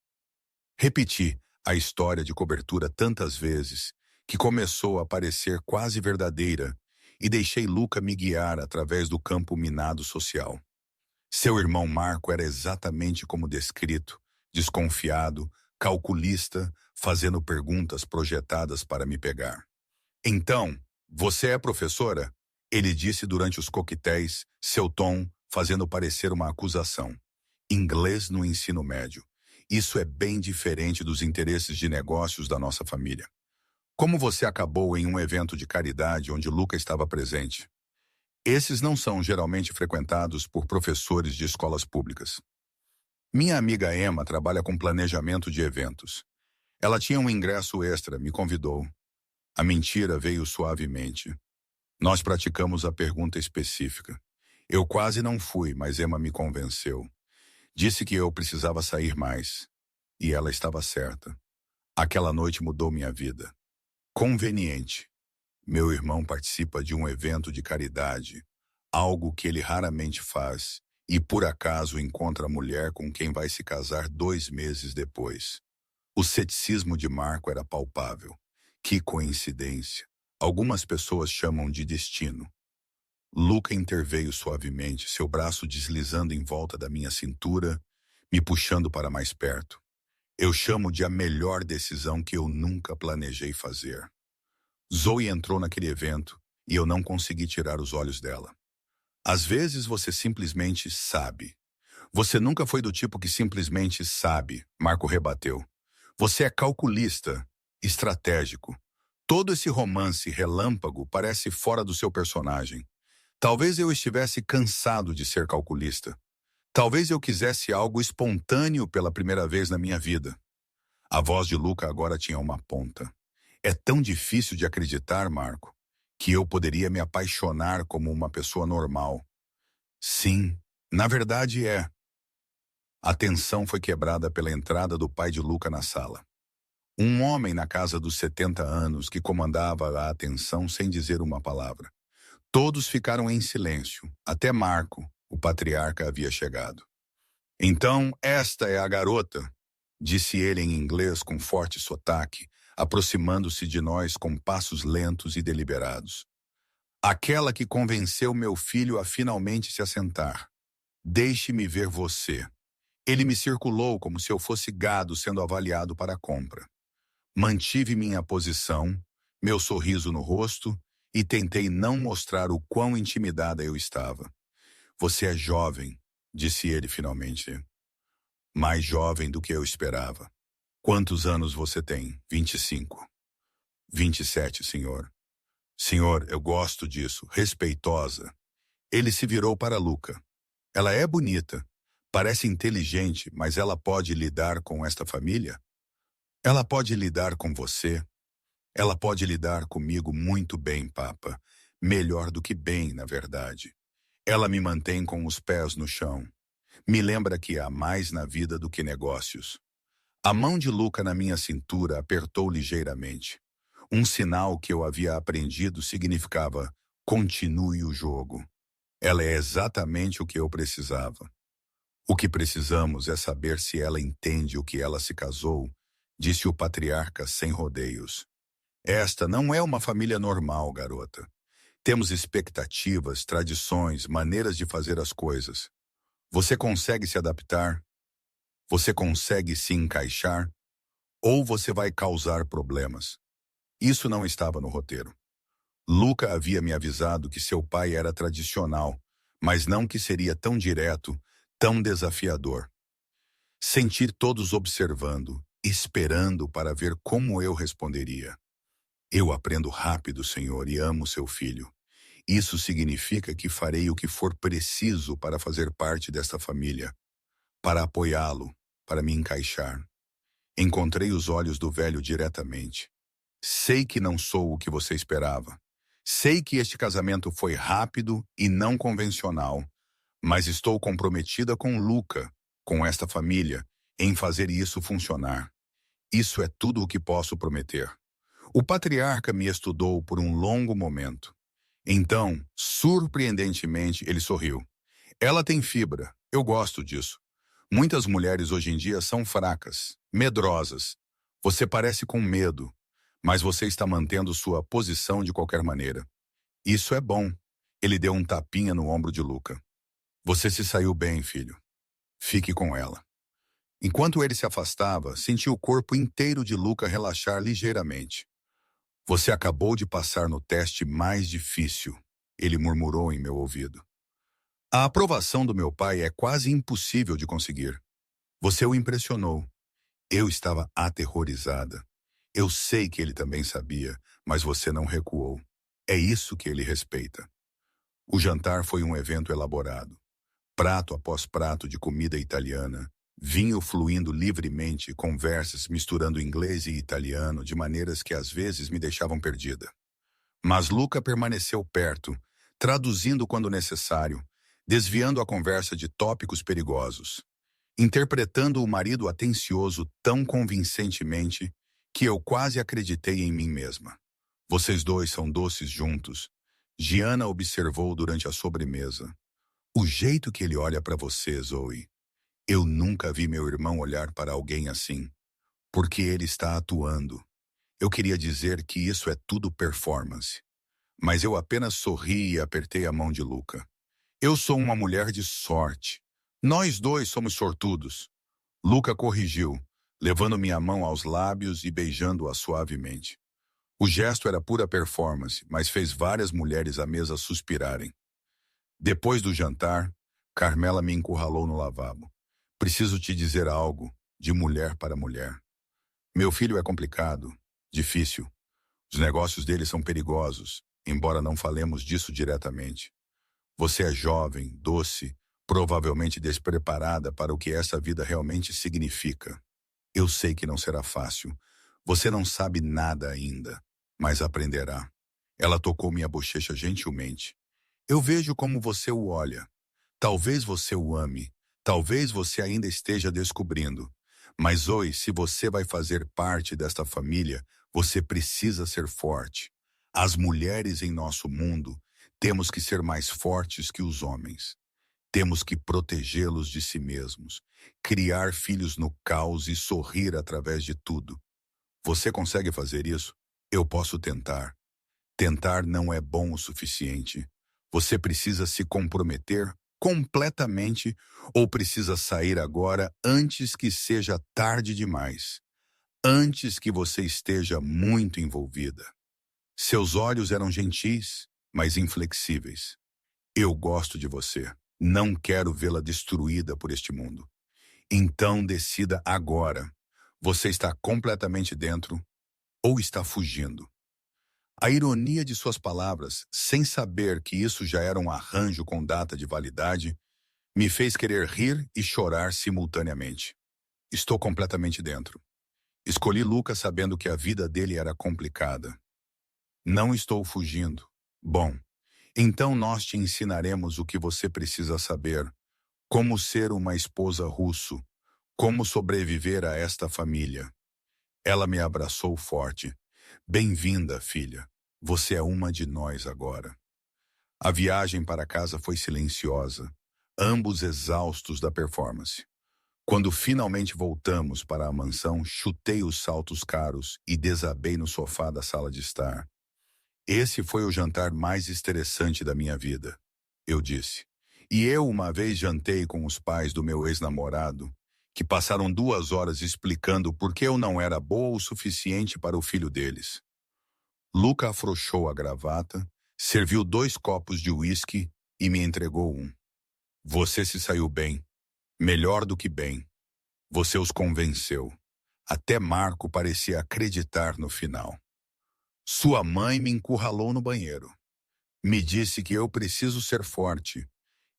Repeti a história de cobertura tantas vezes que começou a parecer quase verdadeira e deixei Luca me guiar através do campo minado social. Seu irmão Marco era exatamente como descrito, desconfiado, calculista, fazendo perguntas projetadas para me pegar. Então, você é professora? Ele disse durante os coquetéis, seu tom fazendo parecer uma acusação. Inglês no ensino médio. Isso é bem diferente dos interesses de negócios da nossa família. Como você acabou em um evento de caridade onde Luca estava presente? Esses não são geralmente frequentados por professores de escolas públicas. Minha amiga Emma trabalha com planejamento de eventos. Ela tinha um ingresso extra, me convidou. A mentira veio suavemente. Nós praticamos a pergunta específica. Eu quase não fui, mas Emma me convenceu. Disse que eu precisava sair mais. E ela estava certa. Aquela noite mudou minha vida. Conveniente. Meu irmão participa de um evento de caridade, algo que ele raramente faz, e por acaso encontra a mulher com quem vai se casar 2 meses depois. O ceticismo de Marco era palpável. Que coincidência. Algumas pessoas chamam de destino. Luca interveio suavemente, seu braço deslizando em volta da minha cintura, me puxando para mais perto. Eu chamo de a melhor decisão que eu nunca planejei fazer. Zoe entrou naquele evento e eu não consegui tirar os olhos dela. Às vezes você simplesmente sabe. Você nunca foi do tipo que simplesmente sabe, Marco rebateu. Você é calculista, estratégico. Todo esse romance relâmpago parece fora do seu personagem. Talvez eu estivesse cansado de ser calculista. Talvez eu quisesse algo espontâneo pela primeira vez na minha vida. A voz de Luca agora tinha uma ponta. É tão difícil de acreditar, Marco, que eu poderia me apaixonar como uma pessoa normal. Sim, na verdade é. A tensão foi quebrada pela entrada do pai de Luca na sala. Um homem na casa dos 70 anos que comandava a atenção sem dizer uma palavra. Todos ficaram em silêncio, até Marco, o patriarca, havia chegado. Então, esta é a garota, disse ele em inglês com forte sotaque, aproximando-se de nós com passos lentos e deliberados. Aquela que convenceu meu filho a finalmente se assentar. Deixe-me ver você. Ele me circulou como se eu fosse gado sendo avaliado para a compra. Mantive minha posição, meu sorriso no rosto, e tentei não mostrar o quão intimidada eu estava. Você é jovem, disse ele finalmente. Mais jovem do que eu esperava. Quantos anos você tem? 25. 27, senhor. Senhor, eu gosto disso. Respeitosa. Ele se virou para Luca. Ela é bonita. Parece inteligente, mas ela pode lidar com esta família? Ela pode lidar com você? Ela pode lidar comigo muito bem, Papa. Melhor do que bem, na verdade. Ela me mantém com os pés no chão. Me lembra que há mais na vida do que negócios. A mão de Luca na minha cintura apertou ligeiramente. Um sinal que eu havia aprendido significava: continue o jogo. Ela é exatamente o que eu precisava. O que precisamos é saber se ela entende o que ela se casou, disse o patriarca sem rodeios. Esta não é uma família normal, garota. Temos expectativas, tradições, maneiras de fazer as coisas. Você consegue se adaptar? Você consegue se encaixar? Ou você vai causar problemas? Isso não estava no roteiro. Luca havia me avisado que seu pai era tradicional, mas não que seria tão direto, tão desafiador. Sentir todos observando, esperando para ver como eu responderia. Eu aprendo rápido, Senhor, e amo seu filho. Isso significa que farei o que for preciso para fazer parte desta família, para apoiá-lo, para me encaixar. Encontrei os olhos do velho diretamente. Sei que não sou o que você esperava. Sei que este casamento foi rápido e não convencional, mas estou comprometida com Luca, com esta família, em fazer isso funcionar. Isso é tudo o que posso prometer. O patriarca me estudou por um longo momento. Então, surpreendentemente, ele sorriu. Ela tem fibra, eu gosto disso. Muitas mulheres hoje em dia são fracas, medrosas. Você parece com medo, mas você está mantendo sua posição de qualquer maneira. Isso é bom. Ele deu um tapinha no ombro de Luca. Você se saiu bem, filho. Fique com ela. Enquanto ele se afastava, senti o corpo inteiro de Luca relaxar ligeiramente. Você acabou de passar no teste mais difícil, ele murmurou em meu ouvido. A aprovação do meu pai é quase impossível de conseguir. Você o impressionou. Eu estava aterrorizada. Eu sei que ele também sabia, mas você não recuou. É isso que ele respeita. O jantar foi um evento elaborado. Prato após prato de comida italiana, vinho fluindo livremente, conversas misturando inglês e italiano de maneiras que às vezes me deixavam perdida. Mas Luca permaneceu perto, traduzindo quando necessário, desviando a conversa de tópicos perigosos, interpretando o marido atencioso tão convincentemente que eu quase acreditei em mim mesma. Vocês dois são doces juntos, Gianna observou durante a sobremesa. O jeito que ele olha para você, Zoe. Eu nunca vi meu irmão olhar para alguém assim, porque ele está atuando. Eu queria dizer que isso é tudo performance, mas eu apenas sorri e apertei a mão de Luca. Eu sou uma mulher de sorte. Nós dois somos sortudos. Luca corrigiu, levando minha mão aos lábios e beijando-a suavemente. O gesto era pura performance, mas fez várias mulheres à mesa suspirarem. Depois do jantar, Carmela me encurralou no lavabo. Preciso te dizer algo, de mulher para mulher. Meu filho é complicado, difícil. Os negócios dele são perigosos, embora não falemos disso diretamente. Você é jovem, doce, provavelmente despreparada para o que essa vida realmente significa. Eu sei que não será fácil. Você não sabe nada ainda, mas aprenderá. Ela tocou minha bochecha gentilmente. Eu vejo como você o olha. Talvez você o ame. Talvez você ainda esteja descobrindo. Mas hoje, se você vai fazer parte desta família, você precisa ser forte. As mulheres em nosso mundo temos que ser mais fortes que os homens. Temos que protegê-los de si mesmos, criar filhos no caos e sorrir através de tudo. Você consegue fazer isso? Eu posso tentar. Tentar não é bom o suficiente. Você precisa se comprometer completamente ou precisa sair agora antes que seja tarde demais, antes que você esteja muito envolvida. Seus olhos eram gentis, mas inflexíveis. Eu gosto de você. Não quero vê-la destruída por este mundo. Então decida agora. Você está completamente dentro ou está fugindo? A ironia de suas palavras, sem saber que isso já era um arranjo com data de validade, me fez querer rir e chorar simultaneamente. Estou completamente dentro. Escolhi Lucas sabendo que a vida dele era complicada. Não estou fugindo. Bom, então nós te ensinaremos o que você precisa saber. Como ser uma esposa russo. Como sobreviver a esta família. Ela me abraçou forte. Bem-vinda, filha. Você é uma de nós agora. A viagem para casa foi silenciosa, ambos exaustos da performance. Quando finalmente voltamos para a mansão, chutei os saltos caros e desabei no sofá da sala de estar. Esse foi o jantar mais estressante da minha vida, eu disse. E eu uma vez jantei com os pais do meu ex-namorado, que passaram 2 horas explicando por que eu não era boa o suficiente para o filho deles. Luca afrouxou a gravata, serviu 2 copos de uísque e me entregou um. Você se saiu bem, melhor do que bem. Você os convenceu. Até Marco parecia acreditar no final. Sua mãe me encurralou no banheiro. Me disse que eu preciso ser forte,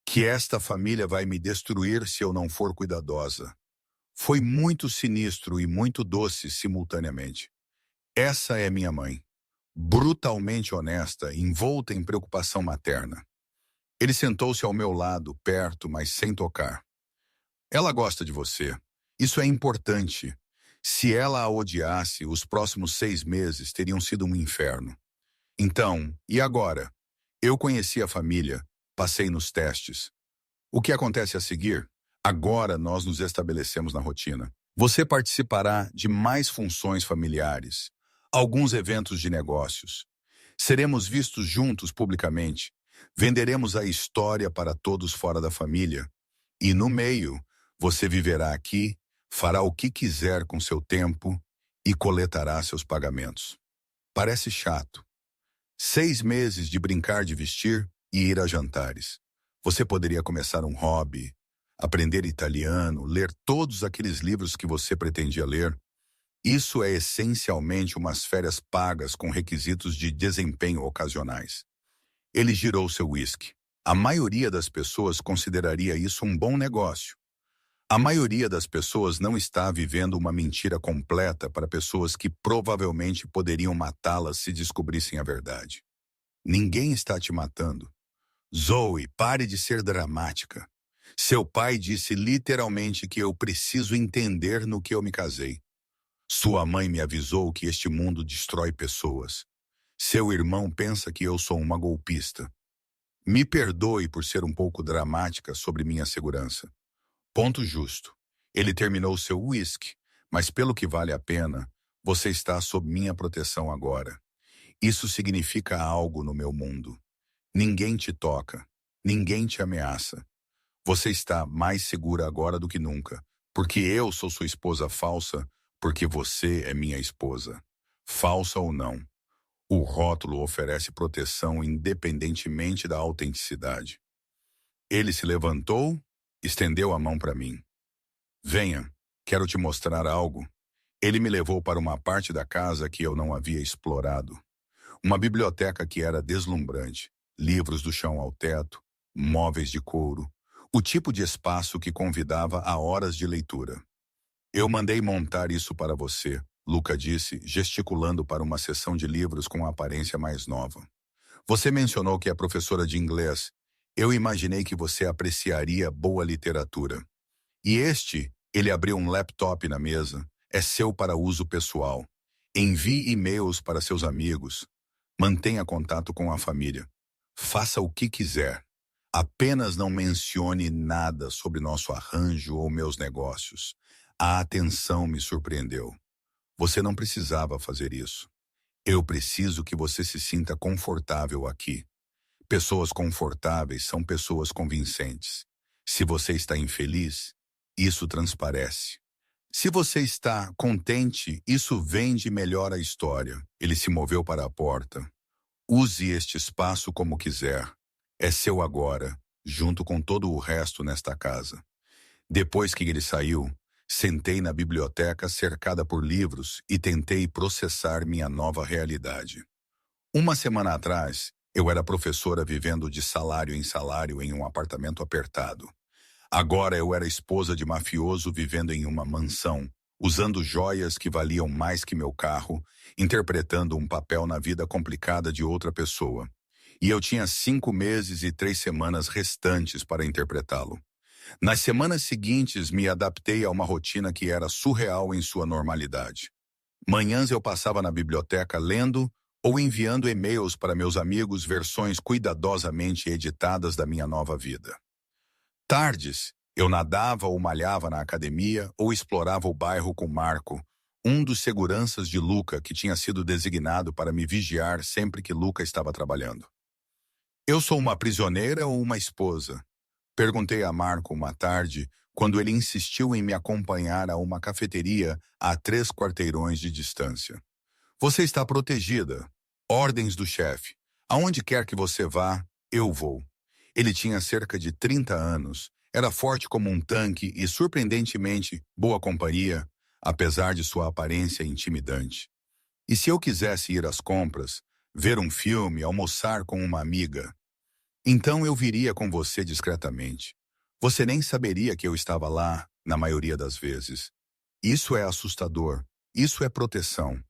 que esta família vai me destruir se eu não for cuidadosa. Foi muito sinistro e muito doce simultaneamente. Essa é minha mãe, brutalmente honesta, envolta em preocupação materna. Ele sentou-se ao meu lado, perto, mas sem tocar. Ela gosta de você. Isso é importante. Se ela a odiasse, os próximos 6 meses teriam sido um inferno. Então, e agora? Eu conheci a família, passei nos testes. O que acontece a seguir? Agora nós nos estabelecemos na rotina. Você participará de mais funções familiares, alguns eventos de negócios. Seremos vistos juntos publicamente. Venderemos a história para todos fora da família. E no meio, você viverá aqui, fará o que quiser com seu tempo e coletará seus pagamentos. Parece chato. 6 meses de brincar de vestir e ir a jantares. Você poderia começar um hobby, aprender italiano, ler todos aqueles livros que você pretendia ler. Isso é essencialmente umas férias pagas com requisitos de desempenho ocasionais. Ele girou seu uísque. A maioria das pessoas consideraria isso um bom negócio. A maioria das pessoas não está vivendo uma mentira completa para pessoas que provavelmente poderiam matá-las se descobrissem a verdade. Ninguém está te matando. Zoe, pare de ser dramática. Seu pai disse literalmente que eu preciso entender no que eu me casei. Sua mãe me avisou que este mundo destrói pessoas. Seu irmão pensa que eu sou uma golpista. Me perdoe por ser um pouco dramática sobre minha segurança. Ponto justo. Ele terminou seu uísque, mas pelo que vale a pena, você está sob minha proteção agora. Isso significa algo no meu mundo. Ninguém te toca, ninguém te ameaça. Você está mais segura agora do que nunca, porque eu sou sua esposa falsa, porque você é minha esposa. Falsa ou não, o rótulo oferece proteção independentemente da autenticidade. Ele se levantou, estendeu a mão para mim. Venha, quero te mostrar algo. Ele me levou para uma parte da casa que eu não havia explorado. Uma biblioteca que era deslumbrante, livros do chão ao teto, móveis de couro, o tipo de espaço que convidava a horas de leitura. Eu mandei montar isso para você, Luca disse, gesticulando para uma seção de livros com aparência mais nova. Você mencionou que é professora de inglês. Eu imaginei que você apreciaria boa literatura. E ele abriu um laptop na mesa, é seu para uso pessoal. Envie e-mails para seus amigos. Mantenha contato com a família. Faça o que quiser. Apenas não mencione nada sobre nosso arranjo ou meus negócios. A atenção me surpreendeu. Você não precisava fazer isso. Eu preciso que você se sinta confortável aqui. Pessoas confortáveis são pessoas convincentes. Se você está infeliz, isso transparece. Se você está contente, isso vende melhor a história. Ele se moveu para a porta. Use este espaço como quiser. É seu agora, junto com todo o resto nesta casa. Depois que ele saiu, sentei na biblioteca cercada por livros e tentei processar minha nova realidade. Uma semana atrás, eu era professora vivendo de salário em salário em um apartamento apertado. Agora eu era esposa de mafioso vivendo em uma mansão, usando joias que valiam mais que meu carro, interpretando um papel na vida complicada de outra pessoa. E eu tinha 5 meses e 3 semanas restantes para interpretá-lo. Nas semanas seguintes, me adaptei a uma rotina que era surreal em sua normalidade. Manhãs eu passava na biblioteca lendo ou enviando e-mails para meus amigos versões cuidadosamente editadas da minha nova vida. Tardes, eu nadava ou malhava na academia ou explorava o bairro com Marco, um dos seguranças de Luca que tinha sido designado para me vigiar sempre que Luca estava trabalhando. Eu sou uma prisioneira ou uma esposa? Perguntei a Marco uma tarde, quando ele insistiu em me acompanhar a uma cafeteria a 3 quarteirões de distância. Você está protegida. Ordens do chefe. Aonde quer que você vá, eu vou. Ele tinha cerca de 30 anos, era forte como um tanque e, surpreendentemente, boa companhia, apesar de sua aparência intimidante. E se eu quisesse ir às compras, ver um filme, almoçar com uma amiga, então eu viria com você discretamente. Você nem saberia que eu estava lá, na maioria das vezes. Isso é assustador. Isso é proteção.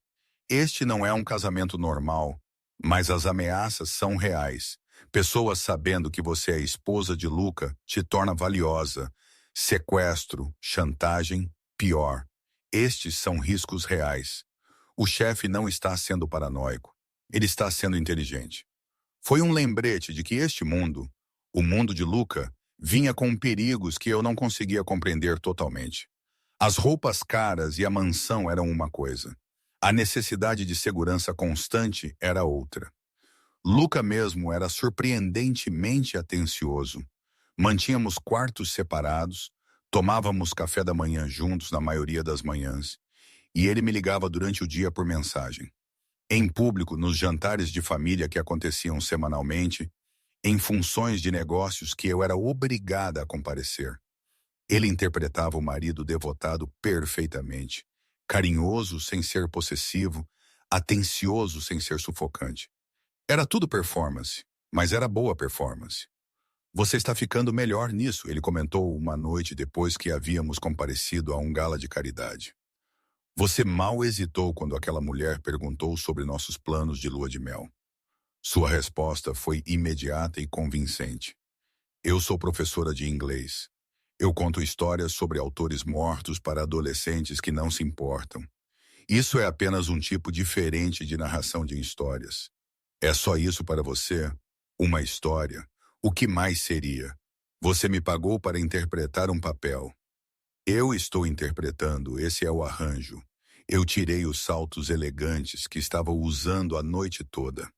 Este não é um casamento normal, mas as ameaças são reais. Pessoas sabendo que você é esposa de Luca te torna valiosa. Sequestro, chantagem, pior. Estes são riscos reais. O chefe não está sendo paranoico. Ele está sendo inteligente. Foi um lembrete de que este mundo, o mundo de Luca, vinha com perigos que eu não conseguia compreender totalmente. As roupas caras e a mansão eram uma coisa. A necessidade de segurança constante era outra. Luca mesmo era surpreendentemente atencioso. Mantínhamos quartos separados, tomávamos café da manhã juntos na maioria das manhãs, e ele me ligava durante o dia por mensagem. Em público, nos jantares de família que aconteciam semanalmente, em funções de negócios que eu era obrigada a comparecer. Ele interpretava o marido devotado perfeitamente, carinhoso sem ser possessivo, atencioso sem ser sufocante. Era tudo performance, mas era boa performance. Você está ficando melhor nisso, ele comentou uma noite depois que havíamos comparecido a um gala de caridade. Você mal hesitou quando aquela mulher perguntou sobre nossos planos de lua de mel. Sua resposta foi imediata e convincente. Eu sou professora de inglês. Eu conto histórias sobre autores mortos para adolescentes que não se importam. Isso é apenas um tipo diferente de narração de histórias. É só isso para você? Uma história? O que mais seria? Você me pagou para interpretar um papel. Eu estou interpretando, esse é o arranjo. Eu tirei os saltos elegantes que estava usando a noite toda.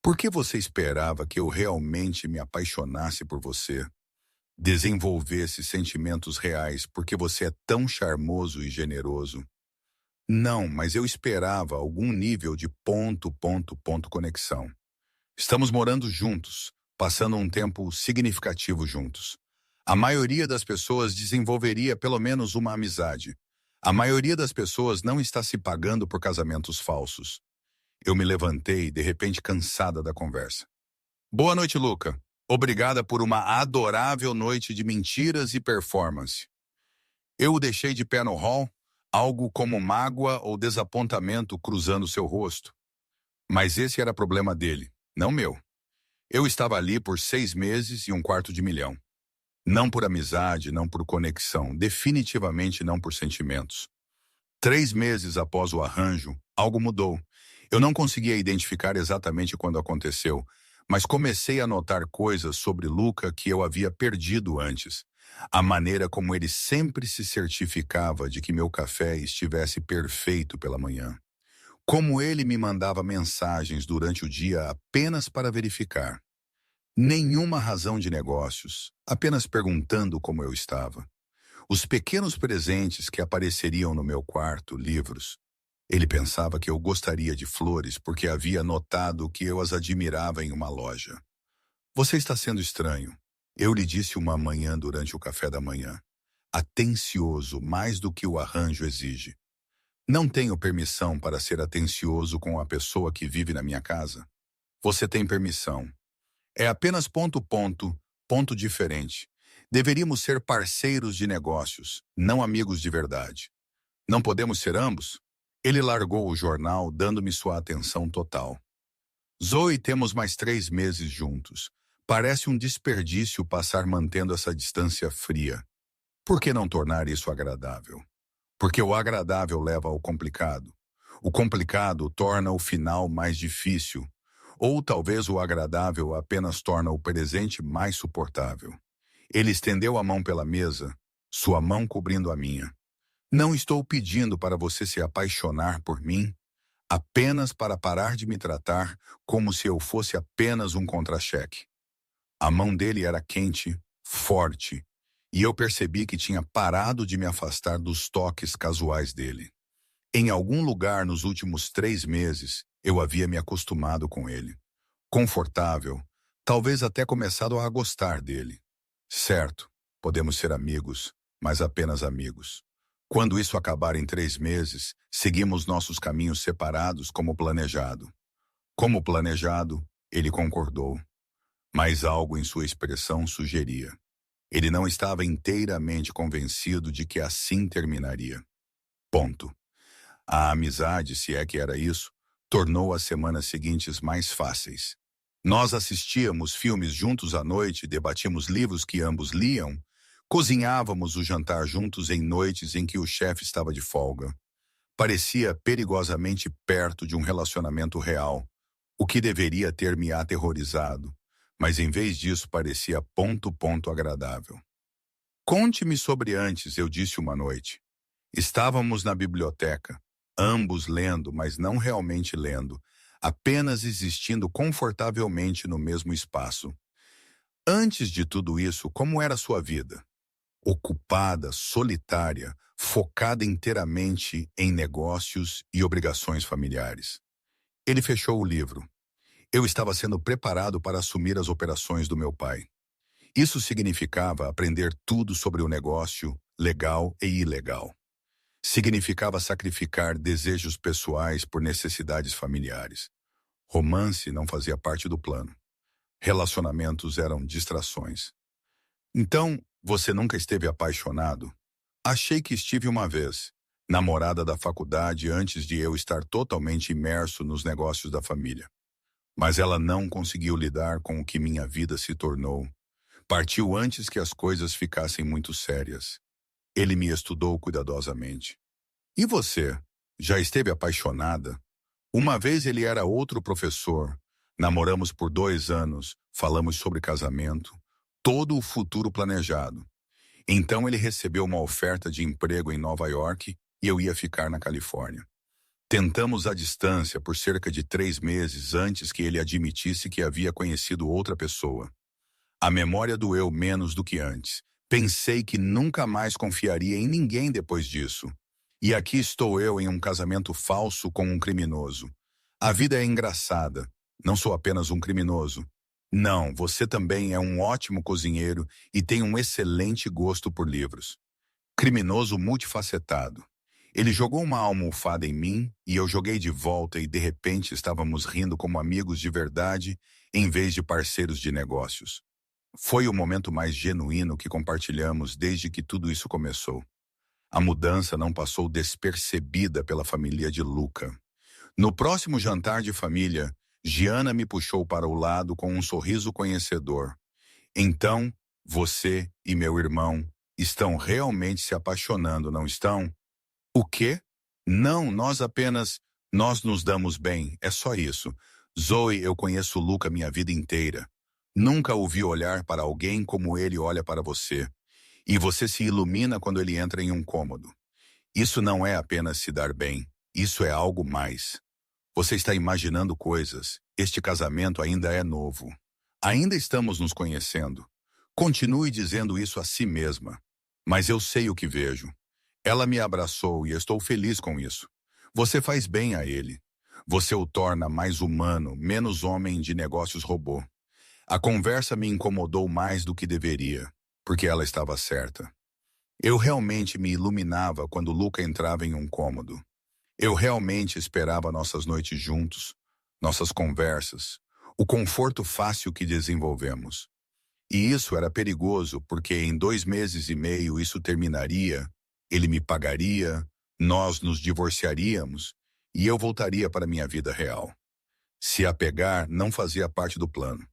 Por que você esperava que eu realmente me apaixonasse por você? Desenvolvesse sentimentos reais porque você é tão charmoso e generoso? Não, mas eu esperava algum nível de conexão. Estamos morando juntos, passando um tempo significativo juntos. A maioria das pessoas desenvolveria pelo menos uma amizade. A maioria das pessoas não está se pagando por casamentos falsos. Eu me levantei, de repente cansada da conversa. Boa noite, Luca. Obrigada por uma adorável noite de mentiras e performance. Eu o deixei de pé no hall, algo como mágoa ou desapontamento cruzando seu rosto. Mas esse era problema dele, não meu. Eu estava ali por 6 meses e $250 mil. Não por amizade, não por conexão, definitivamente não por sentimentos. 3 meses após o arranjo, algo mudou. Eu não conseguia identificar exatamente quando aconteceu, mas comecei a notar coisas sobre Luca que eu havia perdido antes. A maneira como ele sempre se certificava de que meu café estivesse perfeito pela manhã. Como ele me mandava mensagens durante o dia apenas para verificar. Nenhuma razão de negócios, apenas perguntando como eu estava. Os pequenos presentes que apareceriam no meu quarto, livros. Ele pensava que eu gostaria de flores porque havia notado que eu as admirava em uma loja. Você está sendo estranho. Eu lhe disse uma manhã durante o café da manhã. Atencioso mais do que o arranjo exige. Não tenho permissão para ser atencioso com a pessoa que vive na minha casa. Você tem permissão. É apenas ponto diferente. Deveríamos ser parceiros de negócios, não amigos de verdade. Não podemos ser ambos? Ele largou o jornal, dando-me sua atenção total. Zoe, temos mais 3 meses juntos. Parece um desperdício passar mantendo essa distância fria. Por que não tornar isso agradável? Porque o agradável leva ao complicado. O complicado torna o final mais difícil. Ou talvez o agradável apenas torna o presente mais suportável. Ele estendeu a mão pela mesa, sua mão cobrindo a minha. Não estou pedindo para você se apaixonar por mim, apenas para parar de me tratar como se eu fosse apenas um contra-cheque. A mão dele era quente, forte, e eu percebi que tinha parado de me afastar dos toques casuais dele. Em algum lugar nos últimos 3 meses, eu havia me acostumado com ele. Confortável, talvez até começado a gostar dele. Certo, podemos ser amigos, mas apenas amigos. Quando isso acabar em 3 meses, seguimos nossos caminhos separados como planejado. Como planejado, ele concordou, mas algo em sua expressão sugeria. Ele não estava inteiramente convencido de que assim terminaria. Ponto. A amizade, se é que era isso, tornou as semanas seguintes mais fáceis. Nós assistíamos filmes juntos à noite, debatíamos livros que ambos liam, cozinhávamos o jantar juntos em noites em que o chefe estava de folga. Parecia perigosamente perto de um relacionamento real, o que deveria ter me aterrorizado, mas em vez disso parecia ponto agradável. Conte-me sobre antes, eu disse uma noite. Estávamos na biblioteca, ambos lendo, mas não realmente lendo, apenas existindo confortavelmente no mesmo espaço. Antes de tudo isso, como era sua vida? Ocupada, solitária, focada inteiramente em negócios e obrigações familiares. Ele fechou o livro. Eu estava sendo preparado para assumir as operações do meu pai. Isso significava aprender tudo sobre o negócio, legal e ilegal. Significava sacrificar desejos pessoais por necessidades familiares. Romance não fazia parte do plano. Relacionamentos eram distrações. Então, você nunca esteve apaixonado? Achei que estive uma vez, namorada da faculdade antes de eu estar totalmente imerso nos negócios da família. Mas ela não conseguiu lidar com o que minha vida se tornou. Partiu antes que as coisas ficassem muito sérias. Ele me estudou cuidadosamente. E você? Já esteve apaixonada? Uma vez ele era outro professor. Namoramos por 2 anos, falamos sobre casamento, todo o futuro planejado. Então ele recebeu uma oferta de emprego em Nova York e eu ia ficar na Califórnia. Tentamos à distância por cerca de 3 meses antes que ele admitisse que havia conhecido outra pessoa. A memória doeu menos do que antes. Pensei que nunca mais confiaria em ninguém depois disso. E aqui estou eu em um casamento falso com um criminoso. A vida é engraçada. Não sou apenas um criminoso. Não, você também é um ótimo cozinheiro e tem um excelente gosto por livros. Criminoso multifacetado. Ele jogou uma almofada em mim e eu joguei de volta e de repente estávamos rindo como amigos de verdade em vez de parceiros de negócios. Foi o momento mais genuíno que compartilhamos desde que tudo isso começou. A mudança não passou despercebida pela família de Luca. No próximo jantar de família, Giana me puxou para o lado com um sorriso conhecedor. Então, você e meu irmão estão realmente se apaixonando, não estão? O quê? Não, nós nos damos bem, é só isso. Zoe, eu conheço Luca minha vida inteira. Nunca o vi olhar para alguém como ele olha para você. E você se ilumina quando ele entra em um cômodo. Isso não é apenas se dar bem, isso é algo mais. Você está imaginando coisas. Este casamento ainda é novo. Ainda estamos nos conhecendo. Continue dizendo isso a si mesma. Mas eu sei o que vejo. Ela me abraçou e estou feliz com isso. Você faz bem a ele. Você o torna mais humano, menos homem de negócios robô. A conversa me incomodou mais do que deveria, porque ela estava certa. Eu realmente me iluminava quando Luca entrava em um cômodo. Eu realmente esperava nossas noites juntos, nossas conversas, o conforto fácil que desenvolvemos. E isso era perigoso porque em 2 meses e meio isso terminaria, ele me pagaria, nós nos divorciaríamos e eu voltaria para minha vida real. Se apegar não fazia parte do plano.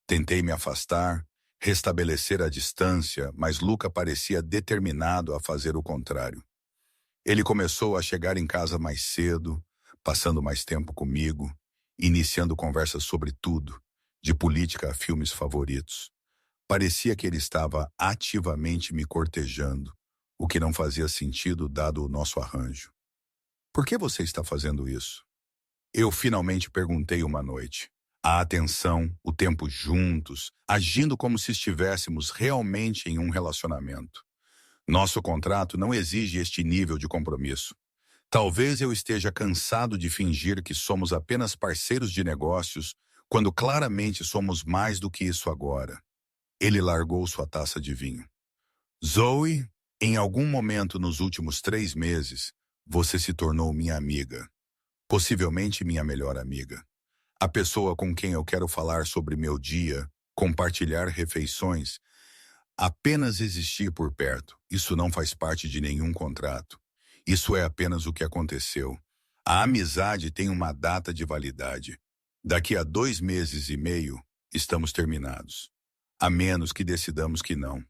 Tentei me afastar, restabelecer a distância, mas Luca parecia determinado a fazer o contrário. Ele começou a chegar em casa mais cedo, passando mais tempo comigo, iniciando conversas sobre tudo, de política a filmes favoritos. Parecia que ele estava ativamente me cortejando, o que não fazia sentido dado o nosso arranjo. Por que você está fazendo isso? Eu finalmente perguntei uma noite. A atenção, o tempo juntos, agindo como se estivéssemos realmente em um relacionamento. Nosso contrato não exige este nível de compromisso. Talvez eu esteja cansado de fingir que somos apenas parceiros de negócios, quando claramente somos mais do que isso agora. Ele largou sua taça de vinho. Zoe, em algum momento nos últimos 3 meses, você se tornou minha amiga. Possivelmente minha melhor amiga. A pessoa com quem eu quero falar sobre meu dia, compartilhar refeições, apenas existir por perto. Isso não faz parte de nenhum contrato. Isso é apenas o que aconteceu. A amizade tem uma data de validade. Daqui a 2 meses e meio, estamos terminados. A menos que decidamos que não.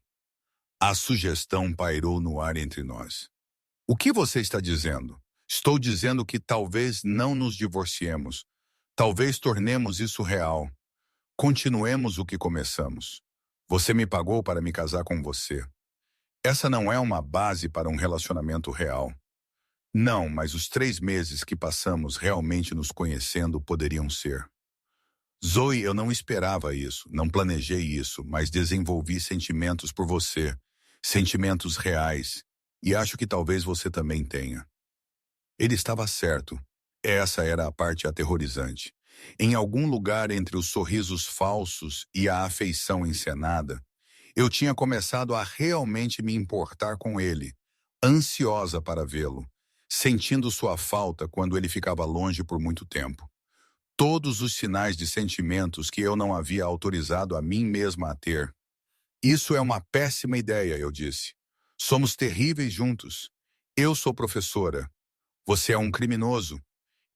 A sugestão pairou no ar entre nós. O que você está dizendo? Estou dizendo que talvez não nos divorciemos. Talvez tornemos isso real. Continuemos o que começamos. Você me pagou para me casar com você. Essa não é uma base para um relacionamento real. Não, mas os 3 meses que passamos realmente nos conhecendo poderiam ser. Zoe, eu não esperava isso, não planejei isso, mas desenvolvi sentimentos por você. Sentimentos reais. E acho que talvez você também tenha. Ele estava certo. Essa era a parte aterrorizante. Em algum lugar entre os sorrisos falsos e a afeição encenada, eu tinha começado a realmente me importar com ele, ansiosa para vê-lo, sentindo sua falta quando ele ficava longe por muito tempo. Todos os sinais de sentimentos que eu não havia autorizado a mim mesma a ter. Isso é uma péssima ideia, eu disse. Somos terríveis juntos. Eu sou professora. Você é um criminoso.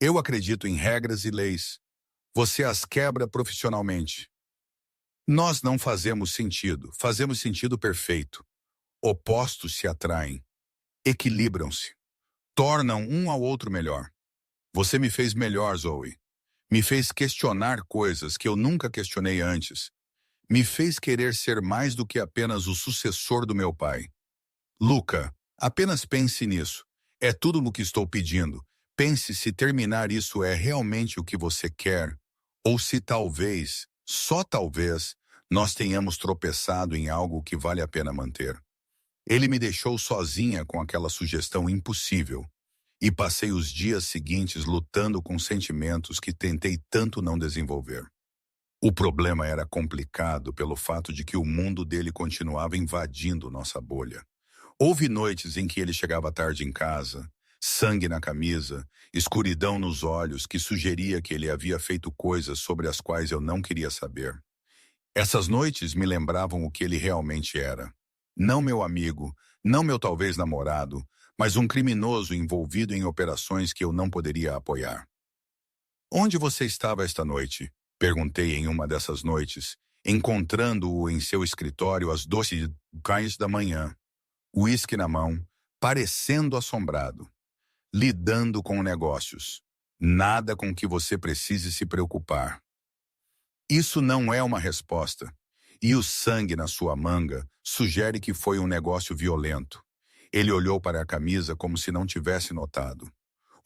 Eu acredito em regras e leis. Você as quebra profissionalmente. Nós não fazemos sentido perfeito. Opostos se atraem, equilibram-se, tornam um ao outro melhor. Você me fez melhor, Zoe. Me fez questionar coisas que eu nunca questionei antes. Me fez querer ser mais do que apenas o sucessor do meu pai. Luca, apenas pense nisso. É tudo no que estou pedindo. Pense se terminar isso é realmente o que você quer, ou se talvez, só talvez, nós tenhamos tropeçado em algo que vale a pena manter. Ele me deixou sozinha com aquela sugestão impossível, e passei os dias seguintes lutando com sentimentos que tentei tanto não desenvolver. O problema era complicado pelo fato de que o mundo dele continuava invadindo nossa bolha. Houve noites em que ele chegava tarde em casa, sangue na camisa, escuridão nos olhos que sugeria que ele havia feito coisas sobre as quais eu não queria saber. Essas noites me lembravam o que ele realmente era. Não meu amigo, não meu talvez namorado, mas um criminoso envolvido em operações que eu não poderia apoiar. Onde você estava esta noite? Perguntei em uma dessas noites, encontrando-o em seu escritório às 12h da manhã, uísque na mão, parecendo assombrado, lidando com negócios. Nada com que você precise se preocupar. Isso não é uma resposta. E o sangue na sua manga sugere que foi um negócio violento. Ele olhou para a camisa como se não tivesse notado.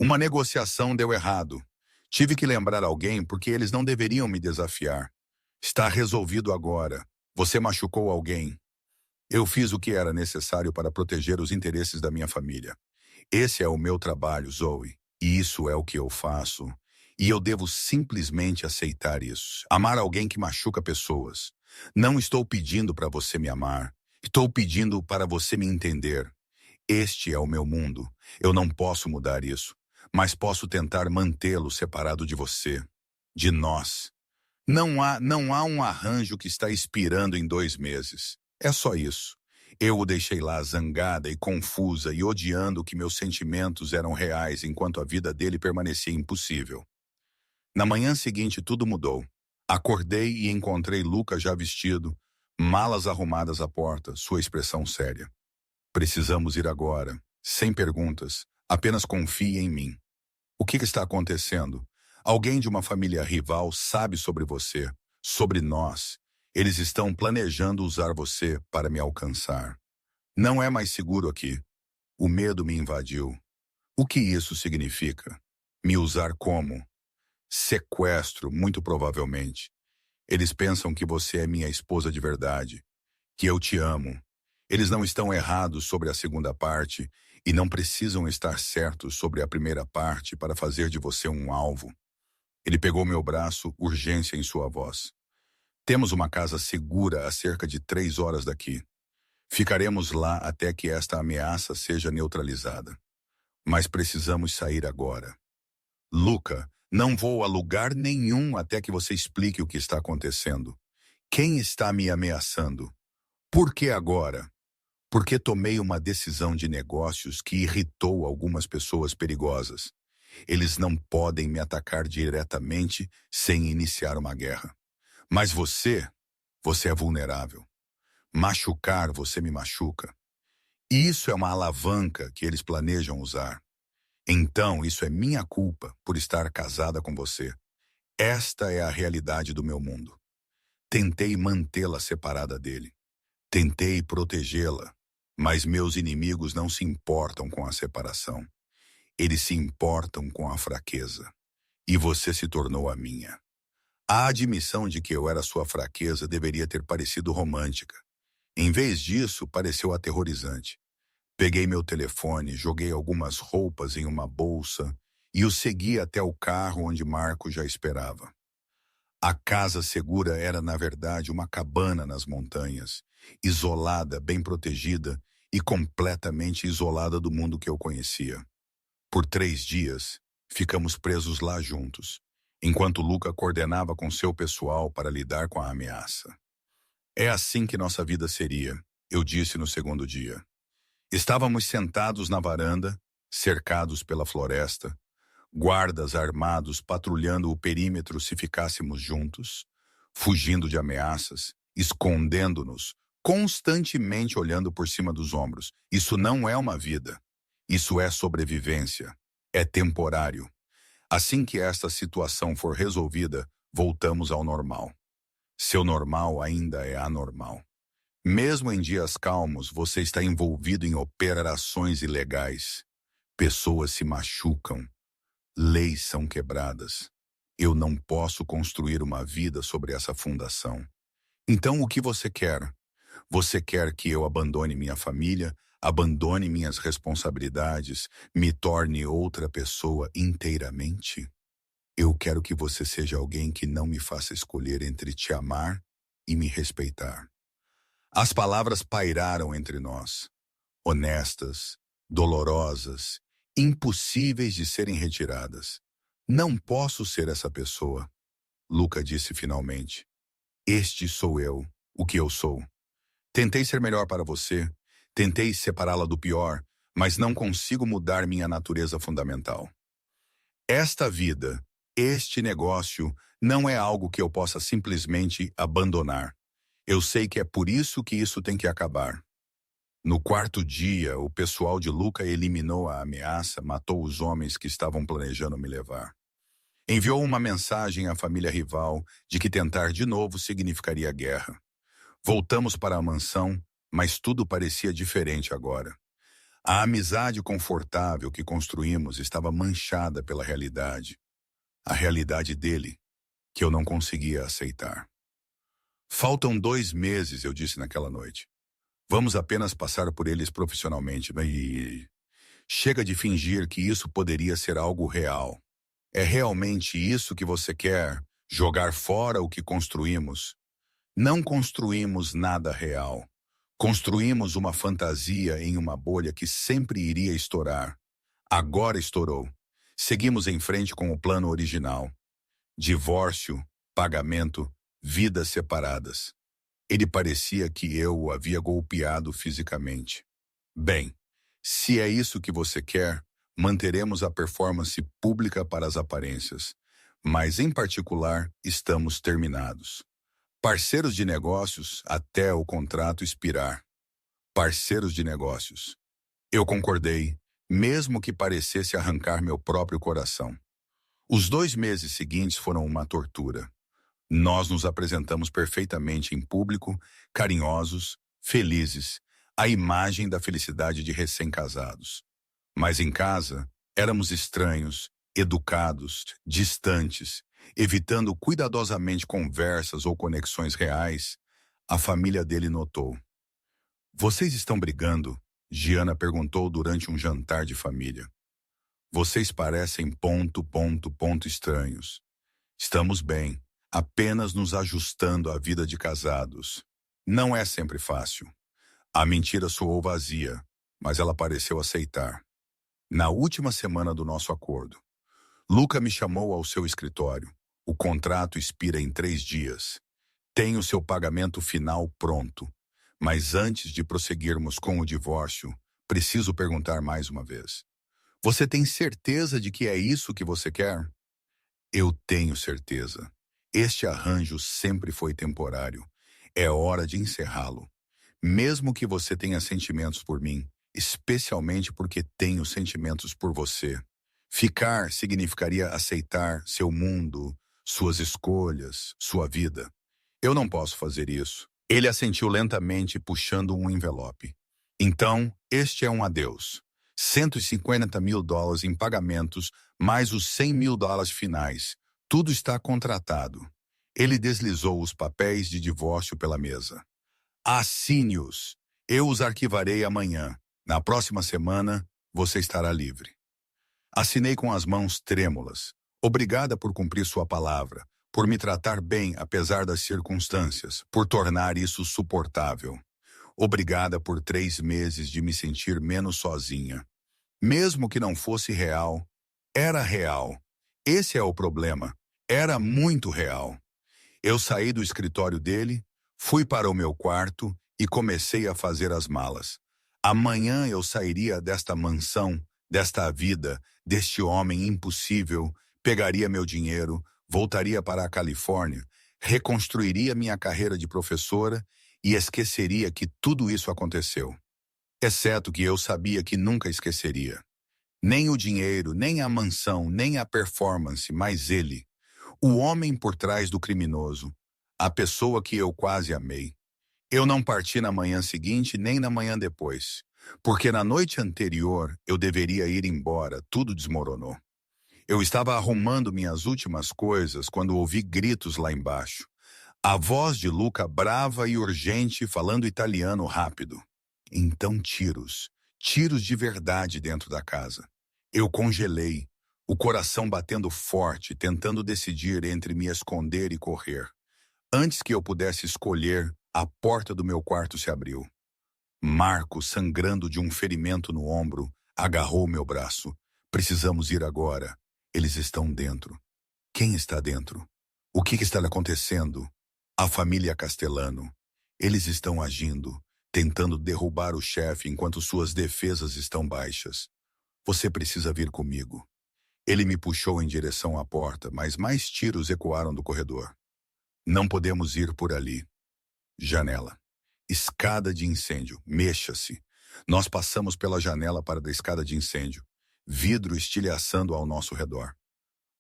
Uma negociação deu errado. Tive que lembrar alguém porque eles não deveriam me desafiar. Está resolvido agora. Você machucou alguém. Eu fiz o que era necessário para proteger os interesses da minha família. Esse é o meu trabalho, Zoe. E isso é o que eu faço. E eu devo simplesmente aceitar isso. Amar alguém que machuca pessoas. Não estou pedindo para você me amar. Estou pedindo para você me entender. Este é o meu mundo. Eu não posso mudar isso. Mas posso tentar mantê-lo separado de você. De nós. Não há um arranjo que está expirando em 2 meses. É só isso. Eu o deixei lá zangada e confusa e odiando que meus sentimentos eram reais enquanto a vida dele permanecia impossível. Na manhã seguinte tudo mudou. Acordei e encontrei Luca já vestido, malas arrumadas à porta, sua expressão séria. Precisamos ir agora, sem perguntas, apenas confie em mim. O que está acontecendo? Alguém de uma família rival sabe sobre você, sobre nós. Eles estão planejando usar você para me alcançar. Não é mais seguro aqui. O medo me invadiu. O que isso significa? Me usar como? Sequestro, muito provavelmente. Eles pensam que você é minha esposa de verdade, que eu te amo. Eles não estão errados sobre a segunda parte. E não precisam estar certos sobre a primeira parte para fazer de você um alvo. Ele pegou meu braço, urgência em sua voz. Temos uma casa segura a cerca de 3 horas daqui. Ficaremos lá até que esta ameaça seja neutralizada. Mas precisamos sair agora. Luca, não vou a lugar nenhum até que você explique o que está acontecendo. Quem está me ameaçando? Por que agora? Porque tomei uma decisão de negócios que irritou algumas pessoas perigosas. Eles não podem me atacar diretamente sem iniciar uma guerra. Mas você é vulnerável. Machucar, você me machuca. E isso é uma alavanca que eles planejam usar. Então, isso é minha culpa por estar casada com você. Esta é a realidade do meu mundo. Tentei mantê-la separada dele. Tentei protegê-la. Mas meus inimigos não se importam com a separação. Eles se importam com a fraqueza. E você se tornou a minha. A admissão de que eu era sua fraqueza deveria ter parecido romântica. Em vez disso, pareceu aterrorizante. Peguei meu telefone, joguei algumas roupas em uma bolsa e o segui até o carro onde Marco já esperava. A casa segura era, na verdade, uma cabana nas montanhas, isolada, bem protegida e completamente isolada do mundo que eu conhecia. Por 3 dias, ficamos presos lá juntos, enquanto Luca coordenava com seu pessoal para lidar com a ameaça. É assim que nossa vida seria, eu disse no segundo dia. Estávamos sentados na varanda, cercados pela floresta, guardas armados patrulhando o perímetro se ficássemos juntos, fugindo de ameaças, escondendo-nos, constantemente olhando por cima dos ombros. Isso não é uma vida. Isso é sobrevivência. É temporário. Assim que esta situação for resolvida, voltamos ao normal. Seu normal ainda é anormal. Mesmo em dias calmos, você está envolvido em operações ilegais. Pessoas se machucam. Leis são quebradas. Eu não posso construir uma vida sobre essa fundação. Então, o que você quer? Você quer que eu abandone minha família, abandone minhas responsabilidades, me torne outra pessoa inteiramente? Eu quero que você seja alguém que não me faça escolher entre te amar e me respeitar. As palavras pairaram entre nós, honestas, dolorosas, impossíveis de serem retiradas. Não posso ser essa pessoa, Luca disse finalmente. Este sou eu, o que eu sou. Tentei ser melhor para você, tentei separá-la do pior, mas não consigo mudar minha natureza fundamental. Esta vida, este negócio, não é algo que eu possa simplesmente abandonar. Eu sei que é por isso que isso tem que acabar. No 4º dia, o pessoal de Luca eliminou a ameaça, matou os homens que estavam planejando me levar. Enviou uma mensagem à família rival de que tentar de novo significaria guerra. Voltamos para a mansão, mas tudo parecia diferente agora. A amizade confortável que construímos estava manchada pela realidade. A realidade dele, que eu não conseguia aceitar. Faltam 2 meses, eu disse naquela noite. Vamos apenas passar por eles profissionalmente, e chega de fingir que isso poderia ser algo real. É realmente isso que você quer? Jogar fora o que construímos? Não construímos nada real. Construímos uma fantasia em uma bolha que sempre iria estourar. Agora estourou. Seguimos em frente com o plano original. Divórcio, pagamento, vidas separadas. Ele parecia que eu o havia golpeado fisicamente. Bem, se é isso que você quer, manteremos a performance pública para as aparências. Mas, em particular, estamos terminados. Parceiros de negócios até o contrato expirar. Parceiros de negócios. Eu concordei, mesmo que parecesse arrancar meu próprio coração. Os 2 meses seguintes foram uma tortura. Nós nos apresentamos perfeitamente em público, carinhosos, felizes, a imagem da felicidade de recém-casados. Mas em casa, éramos estranhos, educados, distantes, evitando cuidadosamente conversas ou conexões reais. A família dele notou. Vocês estão brigando? Giana perguntou durante um jantar de família. Vocês parecem estranhos. Estamos bem, apenas nos ajustando à vida de casados. Não é sempre fácil. A mentira soou vazia, mas ela pareceu aceitar. Na última semana do nosso acordo, Luca me chamou ao seu escritório. O contrato expira em 3 dias. Tenho seu pagamento final pronto. Mas antes de prosseguirmos com o divórcio, preciso perguntar mais uma vez. Você tem certeza de que é isso que você quer? Eu tenho certeza. Este arranjo sempre foi temporário. É hora de encerrá-lo. Mesmo que você tenha sentimentos por mim, especialmente porque tenho sentimentos por você. Ficar significaria aceitar seu mundo, suas escolhas, sua vida. Eu não posso fazer isso. Ele assentiu lentamente, puxando um envelope. Então, este é um adeus. $150.000 em pagamentos, mais os $100.000 finais. Tudo está contratado. Ele deslizou os papéis de divórcio pela mesa. Assine-os. Eu os arquivarei amanhã. Na próxima semana, você estará livre. Assinei com as mãos trêmulas. Obrigada por cumprir sua palavra, por me tratar bem apesar das circunstâncias, por tornar isso suportável. Obrigada por 3 meses de me sentir menos sozinha. Mesmo que não fosse real, era real. Esse é o problema. Era muito real. Eu saí do escritório dele, fui para o meu quarto e comecei a fazer as malas. Amanhã eu sairia desta mansão, desta vida, deste homem impossível, pegaria meu dinheiro, voltaria para a Califórnia, reconstruiria minha carreira de professora e esqueceria que tudo isso aconteceu. Exceto que eu sabia que nunca esqueceria. Nem o dinheiro, nem a mansão, nem a performance, mas ele. O homem por trás do criminoso. A pessoa que eu quase amei. Eu não parti na manhã seguinte nem na manhã depois. Porque na noite anterior eu deveria ir embora, tudo desmoronou. Eu estava arrumando minhas últimas coisas quando ouvi gritos lá embaixo. A voz de Luca brava e urgente, falando italiano rápido. Então tiros. Tiros de verdade dentro da casa. Eu congelei, o coração batendo forte, tentando decidir entre me esconder e correr. Antes que eu pudesse escolher, a porta do meu quarto se abriu. Marco, sangrando de um ferimento no ombro, agarrou meu braço. Precisamos ir agora. Eles estão dentro. Quem está dentro? O que está acontecendo? A família Castellano. Eles estão agindo, tentando derrubar o chefe enquanto suas defesas estão baixas. Você precisa vir comigo. Ele me puxou em direção à porta, mas mais tiros ecoaram do corredor. Não podemos ir por ali. Janela. Escada de incêndio. Mexa-se. Nós passamos pela janela para a escada de incêndio. Vidro estilhaçando ao nosso redor.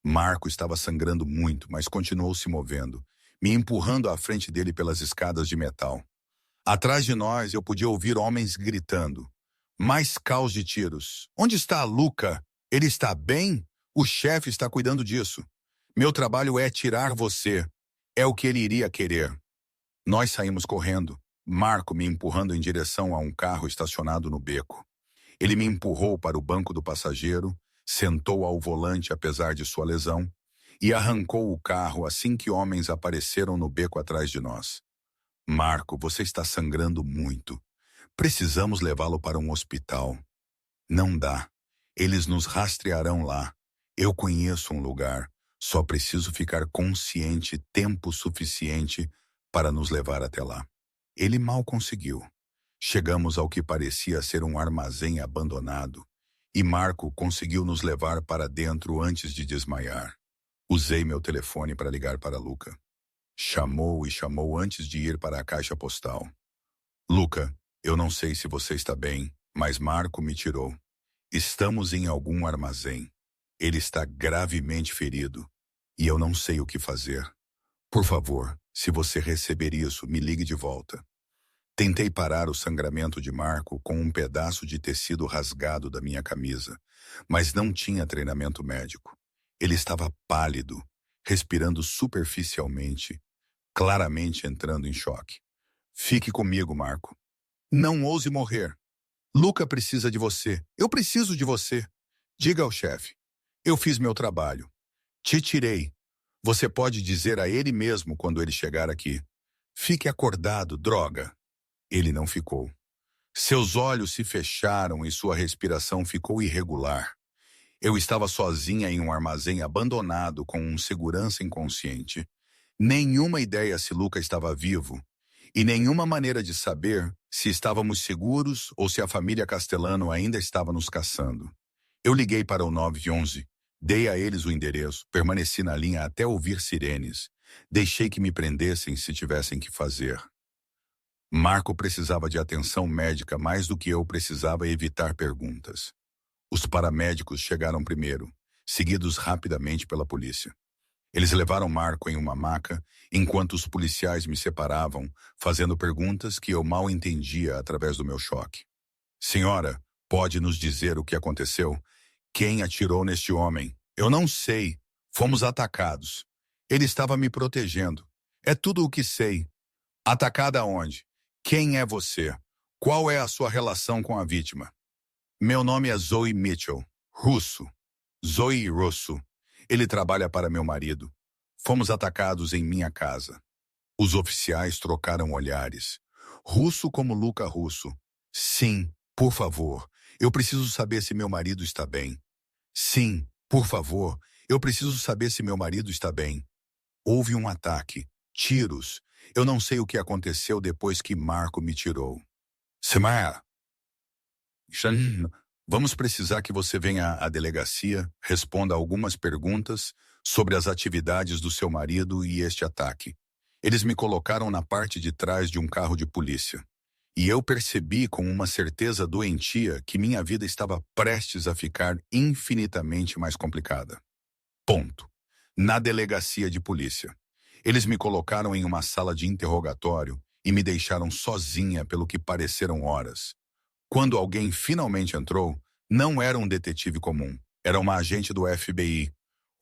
Marco estava sangrando muito, mas continuou se movendo, me empurrando à frente dele pelas escadas de metal. Atrás de nós eu podia ouvir homens gritando. Mais caos de tiros. Onde está Luca? Ele está bem? O chefe está cuidando disso. Meu trabalho é tirar você. É o que ele iria querer. Nós saímos correndo, Marco me empurrando em direção a um carro estacionado no beco. Ele me empurrou para o banco do passageiro, sentou ao volante apesar de sua lesão e arrancou o carro assim que homens apareceram no beco atrás de nós. Marco, você está sangrando muito. Precisamos levá-lo para um hospital. Não dá. Eles nos rastrearão lá. Eu conheço um lugar. Só preciso ficar consciente tempo suficiente para nos levar até lá. Ele mal conseguiu. Chegamos ao que parecia ser um armazém abandonado, e Marco conseguiu nos levar para dentro antes de desmaiar. Usei meu telefone para ligar para Luca. Chamou e chamou antes de ir para a caixa postal. Luca, eu não sei se você está bem, mas Marco me tirou. Estamos em algum armazém. Ele está gravemente ferido, e eu não sei o que fazer. Por favor, se você receber isso, me ligue de volta. Tentei parar o sangramento de Marco com um pedaço de tecido rasgado da minha camisa, mas não tinha treinamento médico. Ele estava pálido, respirando superficialmente, claramente entrando em choque. Fique comigo, Marco. Não ouse morrer. Luca precisa de você. Eu preciso de você. Diga ao chefe. Eu fiz meu trabalho. Te tirei. Você pode dizer a ele mesmo quando ele chegar aqui. Fique acordado, droga. Ele não ficou. Seus olhos se fecharam e sua respiração ficou irregular. Eu estava sozinha em um armazém abandonado com um segurança inconsciente. Nenhuma ideia se Luca estava vivo e nenhuma maneira de saber se estávamos seguros ou se a família Castellano ainda estava nos caçando. Eu liguei para o 911, dei a eles o endereço, permaneci na linha até ouvir sirenes. Deixei que me prendessem se tivessem que fazer. Marco precisava de atenção médica mais do que eu precisava evitar perguntas. Os paramédicos chegaram primeiro, seguidos rapidamente pela polícia. Eles levaram Marco em uma maca, enquanto os policiais me separavam, fazendo perguntas que eu mal entendia através do meu choque. Senhora, pode nos dizer o que aconteceu? Quem atirou neste homem? Eu não sei. Fomos atacados. Ele estava me protegendo. É tudo o que sei. Atacada onde? Quem é você? Qual é a sua relação com a vítima? Meu nome é Zoe Mitchell, russo. Zoe Russo. Ele trabalha para meu marido. Fomos atacados em minha casa. Os oficiais trocaram olhares. Russo como Luca Russo. Sim, por favor. Eu preciso saber se meu marido está bem. Sim, por favor. Eu preciso saber se meu marido está bem. Houve um ataque. Tiros. Eu não sei o que aconteceu depois que Marco me tirou. Samara. Vamos precisar que você venha à delegacia, responda algumas perguntas sobre as atividades do seu marido e este ataque. Eles me colocaram na parte de trás de um carro de polícia. E eu percebi com uma certeza doentia que minha vida estava prestes a ficar infinitamente mais complicada. Ponto. Na delegacia de polícia. Eles me colocaram em uma sala de interrogatório e me deixaram sozinha pelo que pareceram horas. Quando alguém finalmente entrou, não era um detetive comum, era uma agente do FBI.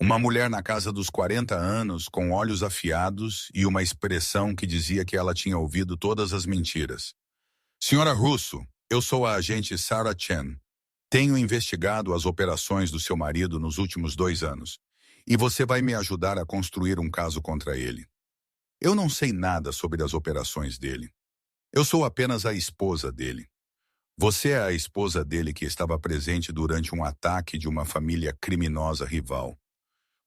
Uma mulher na casa dos 40 anos, com olhos afiados e uma expressão que dizia que ela tinha ouvido todas as mentiras. Senhora Russo, eu sou a agente Sarah Chen. Tenho investigado as operações do seu marido nos últimos 2 anos. E você vai me ajudar a construir um caso contra ele. Eu não sei nada sobre as operações dele. Eu sou apenas a esposa dele. Você é a esposa dele que estava presente durante um ataque de uma família criminosa rival.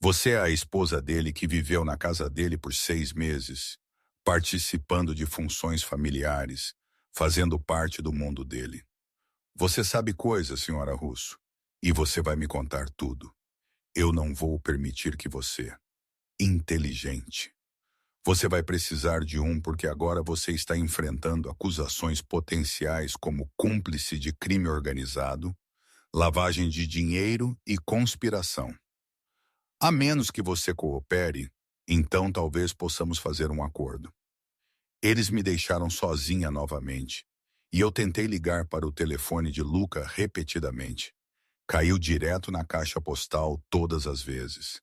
Você é a esposa dele que viveu na casa dele por 6 meses, participando de funções familiares, fazendo parte do mundo dele. Você sabe coisas, senhora Russo, e você vai me contar tudo. Eu não vou permitir que você... Inteligente. Você vai precisar de um porque agora você está enfrentando acusações potenciais como cúmplice de crime organizado, lavagem de dinheiro e conspiração. A menos que você coopere, então talvez possamos fazer um acordo. Eles me deixaram sozinha novamente, e eu tentei ligar para o telefone de Luca repetidamente. Caiu direto na caixa postal todas as vezes.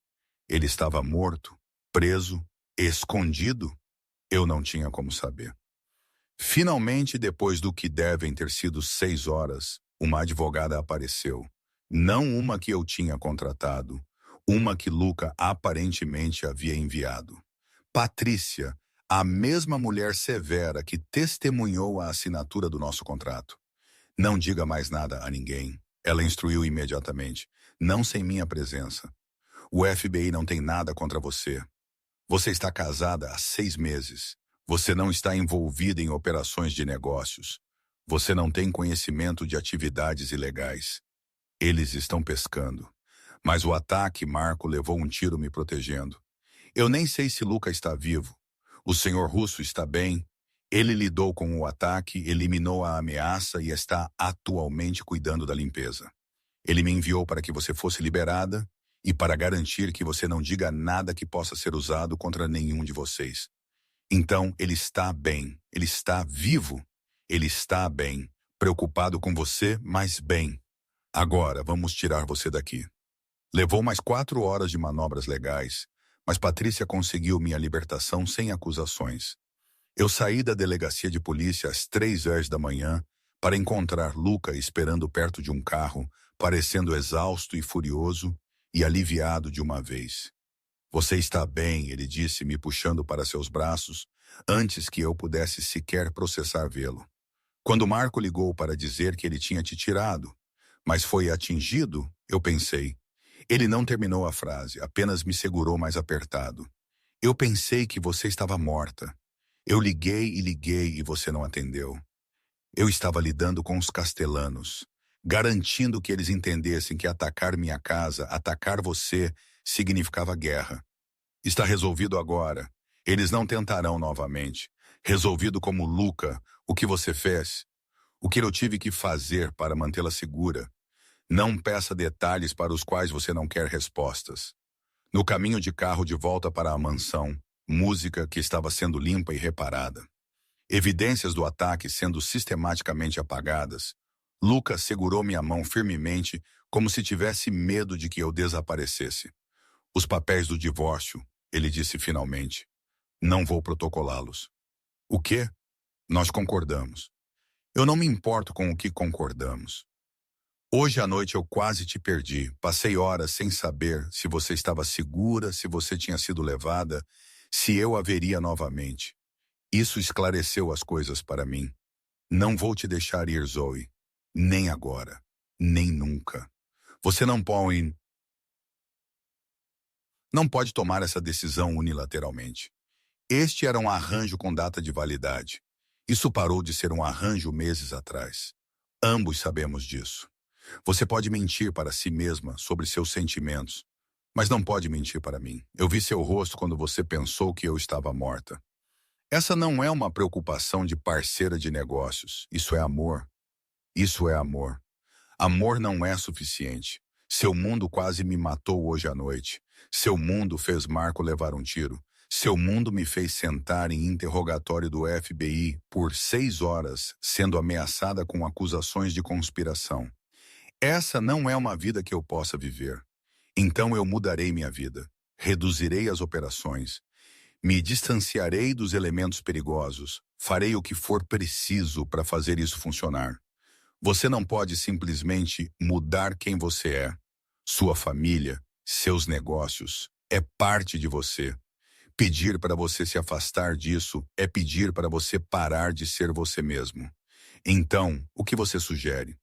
Ele estava morto, preso, escondido? Eu não tinha como saber. Finalmente, depois do que devem ter sido 6 horas, uma advogada apareceu. Não uma que eu tinha contratado, uma que Luca aparentemente havia enviado. Patrícia, a mesma mulher severa que testemunhou a assinatura do nosso contrato. Não diga mais nada a ninguém. Ela instruiu imediatamente. Não sem minha presença. O FBI não tem nada contra você. Você está casada há 6 meses. Você não está envolvida em operações de negócios. Você não tem conhecimento de atividades ilegais. Eles estão pescando. Mas o ataque, Marco levou um tiro me protegendo. Eu nem sei se Luca está vivo. O senhor Russo está bem. Ele lidou com o ataque, eliminou a ameaça e está atualmente cuidando da limpeza. Ele me enviou para que você fosse liberada e para garantir que você não diga nada que possa ser usado contra nenhum de vocês. Então, ele está bem, ele está vivo, ele está bem, preocupado com você, mas bem. Agora, vamos tirar você daqui. Levou mais 4 horas de manobras legais, mas Patrícia conseguiu minha libertação sem acusações. Eu saí da delegacia de polícia às 3 horas da manhã para encontrar Luca esperando perto de um carro, parecendo exausto e furioso e aliviado de uma vez. Você está bem, ele disse, me puxando para seus braços, antes que eu pudesse sequer processar vê-lo. Quando Marco ligou para dizer que ele tinha te tirado, mas foi atingido, eu pensei. Ele não terminou a frase, apenas me segurou mais apertado. Eu pensei que você estava morta. Eu liguei e você não atendeu. Eu estava lidando com os castelhanos, garantindo que eles entendessem que atacar minha casa, atacar você, significava guerra. Está resolvido agora. Eles não tentarão novamente. Resolvido como Luca, o que você fez, o que eu tive que fazer para mantê-la segura. Não peça detalhes para os quais você não quer respostas. No caminho de carro de volta para a mansão, música que estava sendo limpa e reparada. Evidências do ataque sendo sistematicamente apagadas. Lucas segurou minha mão firmemente, como se tivesse medo de que eu desaparecesse. Os papéis do divórcio, ele disse finalmente. Não vou protocolá-los. O quê? Nós concordamos. Eu não me importo com o que concordamos. Hoje à noite eu quase te perdi. Passei horas sem saber se você estava segura, se você tinha sido levada, se eu a veria novamente. Isso esclareceu as coisas para mim. Não vou te deixar ir, Zoe. Nem agora. Nem nunca. Você não pode tomar essa decisão unilateralmente. Este era um arranjo com data de validade. Isso parou de ser um arranjo meses atrás. Ambos sabemos disso. Você pode mentir para si mesma sobre seus sentimentos, mas não pode mentir para mim. Eu vi seu rosto quando você pensou que eu estava morta. Essa não é uma preocupação de parceira de negócios. Isso é amor. Isso é amor. Amor não é suficiente. Seu mundo quase me matou hoje à noite. Seu mundo fez Marco levar um tiro. Seu mundo me fez sentar em interrogatório do FBI por 6 horas, sendo ameaçada com acusações de conspiração. Essa não é uma vida que eu possa viver. Então eu mudarei minha vida. Reduzirei as operações. Me distanciarei dos elementos perigosos. Farei o que for preciso para fazer isso funcionar. Você não pode simplesmente mudar quem você é. Sua família, seus negócios, é parte de você. Pedir para você se afastar disso é pedir para você parar de ser você mesmo. Então, o que você sugere?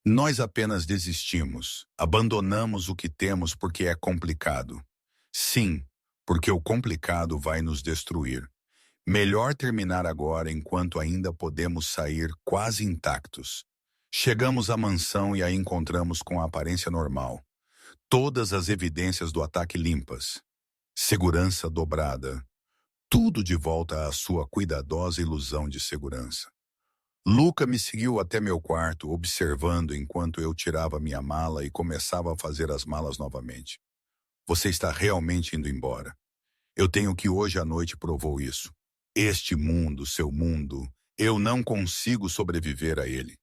Nós apenas desistimos, abandonamos o que temos porque é complicado. Sim, porque o complicado vai nos destruir. Melhor terminar agora enquanto ainda podemos sair quase intactos. Chegamos à mansão e a encontramos com a aparência normal. Todas as evidências do ataque limpas. Segurança dobrada. Tudo de volta à sua cuidadosa ilusão de segurança. Luca me seguiu até meu quarto, observando enquanto eu tirava minha mala e começava a fazer as malas novamente. Você está realmente indo embora. Eu tenho que hoje à noite provou isso. Este mundo, seu mundo, eu não consigo sobreviver a ele.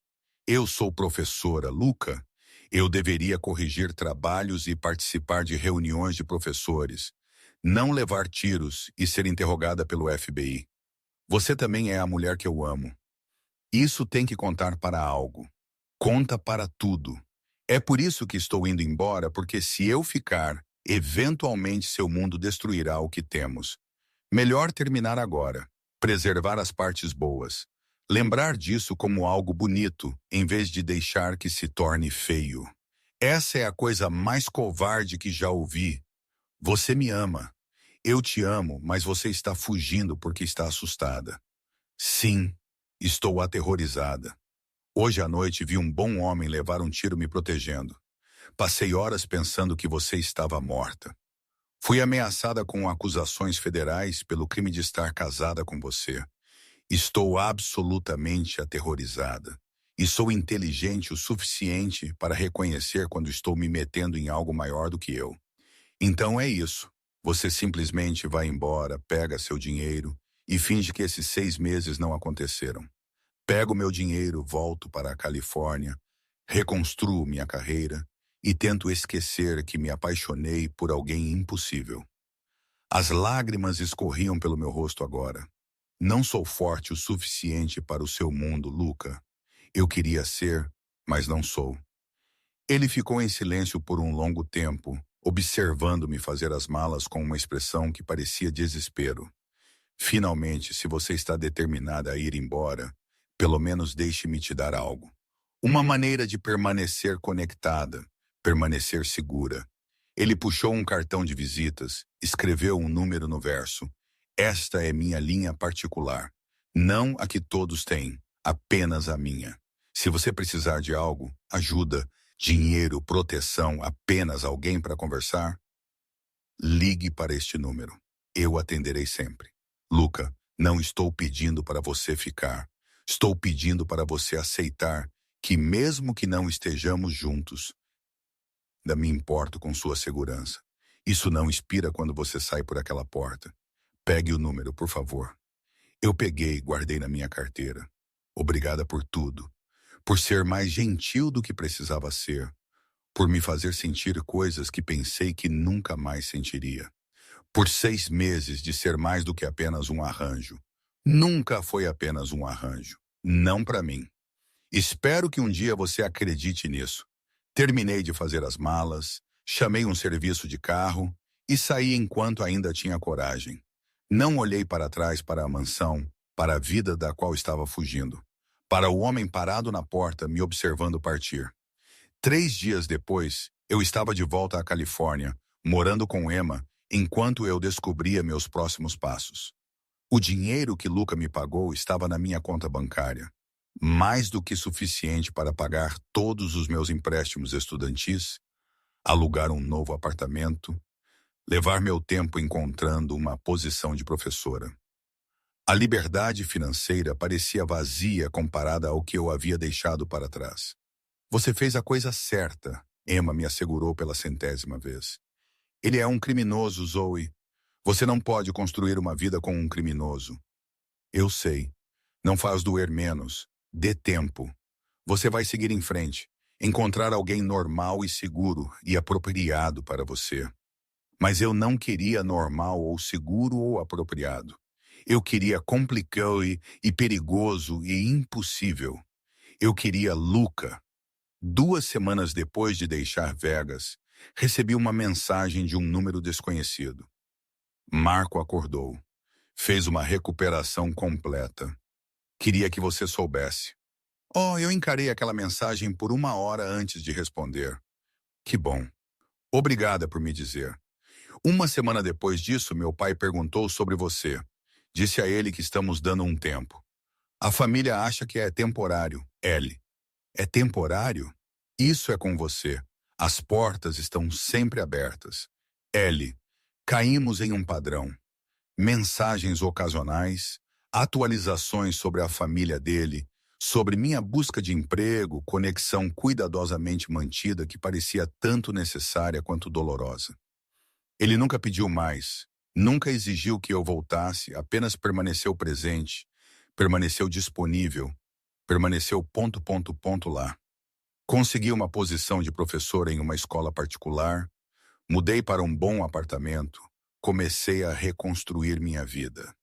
Eu sou professora, Luca. Eu deveria corrigir trabalhos e participar de reuniões de professores, não levar tiros e ser interrogada pelo FBI. Você também é a mulher que eu amo. Isso tem que contar para algo. Conta para tudo. É por isso que estou indo embora, porque se eu ficar, eventualmente seu mundo destruirá o que temos. Melhor terminar agora. Preservar as partes boas. Lembrar disso como algo bonito, em vez de deixar que se torne feio. Essa é a coisa mais covarde que já ouvi. Você me ama. Eu te amo, mas você está fugindo porque está assustada. Sim, estou aterrorizada. Hoje à noite vi um bom homem levar um tiro me protegendo. Passei horas pensando que você estava morta. Fui ameaçada com acusações federais pelo crime de estar casada com você. Estou absolutamente aterrorizada. E sou inteligente o suficiente para reconhecer quando estou me metendo em algo maior do que eu. Então é isso. Você simplesmente vai embora, pega seu dinheiro e finge que esses 6 meses não aconteceram. Pego meu dinheiro, volto para a Califórnia, reconstruo minha carreira e tento esquecer que me apaixonei por alguém impossível. As lágrimas escorriam pelo meu rosto agora. Não sou forte o suficiente para o seu mundo, Luca. Eu queria ser, mas não sou. Ele ficou em silêncio por um longo tempo, observando-me fazer as malas com uma expressão que parecia desespero. Finalmente, se você está determinada a ir embora, pelo menos deixe-me te dar algo. Uma maneira de permanecer conectada, permanecer segura. Ele puxou um cartão de visitas, escreveu um número no verso. Esta é minha linha particular. Não a que todos têm, apenas a minha. Se você precisar de algo, ajuda, dinheiro, proteção, apenas alguém para conversar, ligue para este número. Eu atenderei sempre. Luca, não estou pedindo para você ficar. Estou pedindo para você aceitar que mesmo que não estejamos juntos, ainda me importo com sua segurança. Isso não inspira quando você sai por aquela porta. Pegue o número, por favor. Eu peguei e guardei na minha carteira. Obrigada por tudo. Por ser mais gentil do que precisava ser. Por me fazer sentir coisas que pensei que nunca mais sentiria. Por 6 meses de ser mais do que apenas um arranjo. Nunca foi apenas um arranjo. Não para mim. Espero que um dia você acredite nisso. Terminei de fazer as malas, chamei um serviço de carro e saí enquanto ainda tinha coragem. Não olhei para trás para a mansão, para a vida da qual estava fugindo. Para o homem parado na porta me observando partir. 3 dias depois, eu estava de volta à Califórnia, morando com Emma, enquanto eu descobria meus próximos passos. O dinheiro que Luca me pagou estava na minha conta bancária. Mais do que suficiente para pagar todos os meus empréstimos estudantis, alugar um novo apartamento, levar meu tempo encontrando uma posição de professora. A liberdade financeira parecia vazia comparada ao que eu havia deixado para trás. Você fez a coisa certa, Emma me assegurou pela 100ª vez. Ele é um criminoso, Zoe. Você não pode construir uma vida com um criminoso. Eu sei. Não faz doer menos. Dê tempo. Você vai seguir em frente. Encontrar alguém normal e seguro e apropriado para você. Mas eu não queria normal ou seguro ou apropriado. Eu queria complicado e perigoso e impossível. Eu queria Luca. 2 semanas depois de deixar Vegas, recebi uma mensagem de um número desconhecido. Marco acordou. Fez uma recuperação completa. Queria que você soubesse. Oh, eu encarei aquela mensagem por 1 hora antes de responder. Que bom. Obrigada por me dizer. 1 semana depois disso, meu pai perguntou sobre você. Disse a ele que estamos dando um tempo. A família acha que é temporário. L. É temporário? Isso é com você. As portas estão sempre abertas. L. Caímos em um padrão. Mensagens ocasionais, atualizações sobre a família dele, sobre minha busca de emprego, conexão cuidadosamente mantida que parecia tanto necessária quanto dolorosa. Ele nunca pediu mais, nunca exigiu que eu voltasse, apenas permaneceu presente, permaneceu disponível, permaneceu ... lá. Consegui uma posição de professora em uma escola particular, mudei para um bom apartamento, comecei a reconstruir minha vida.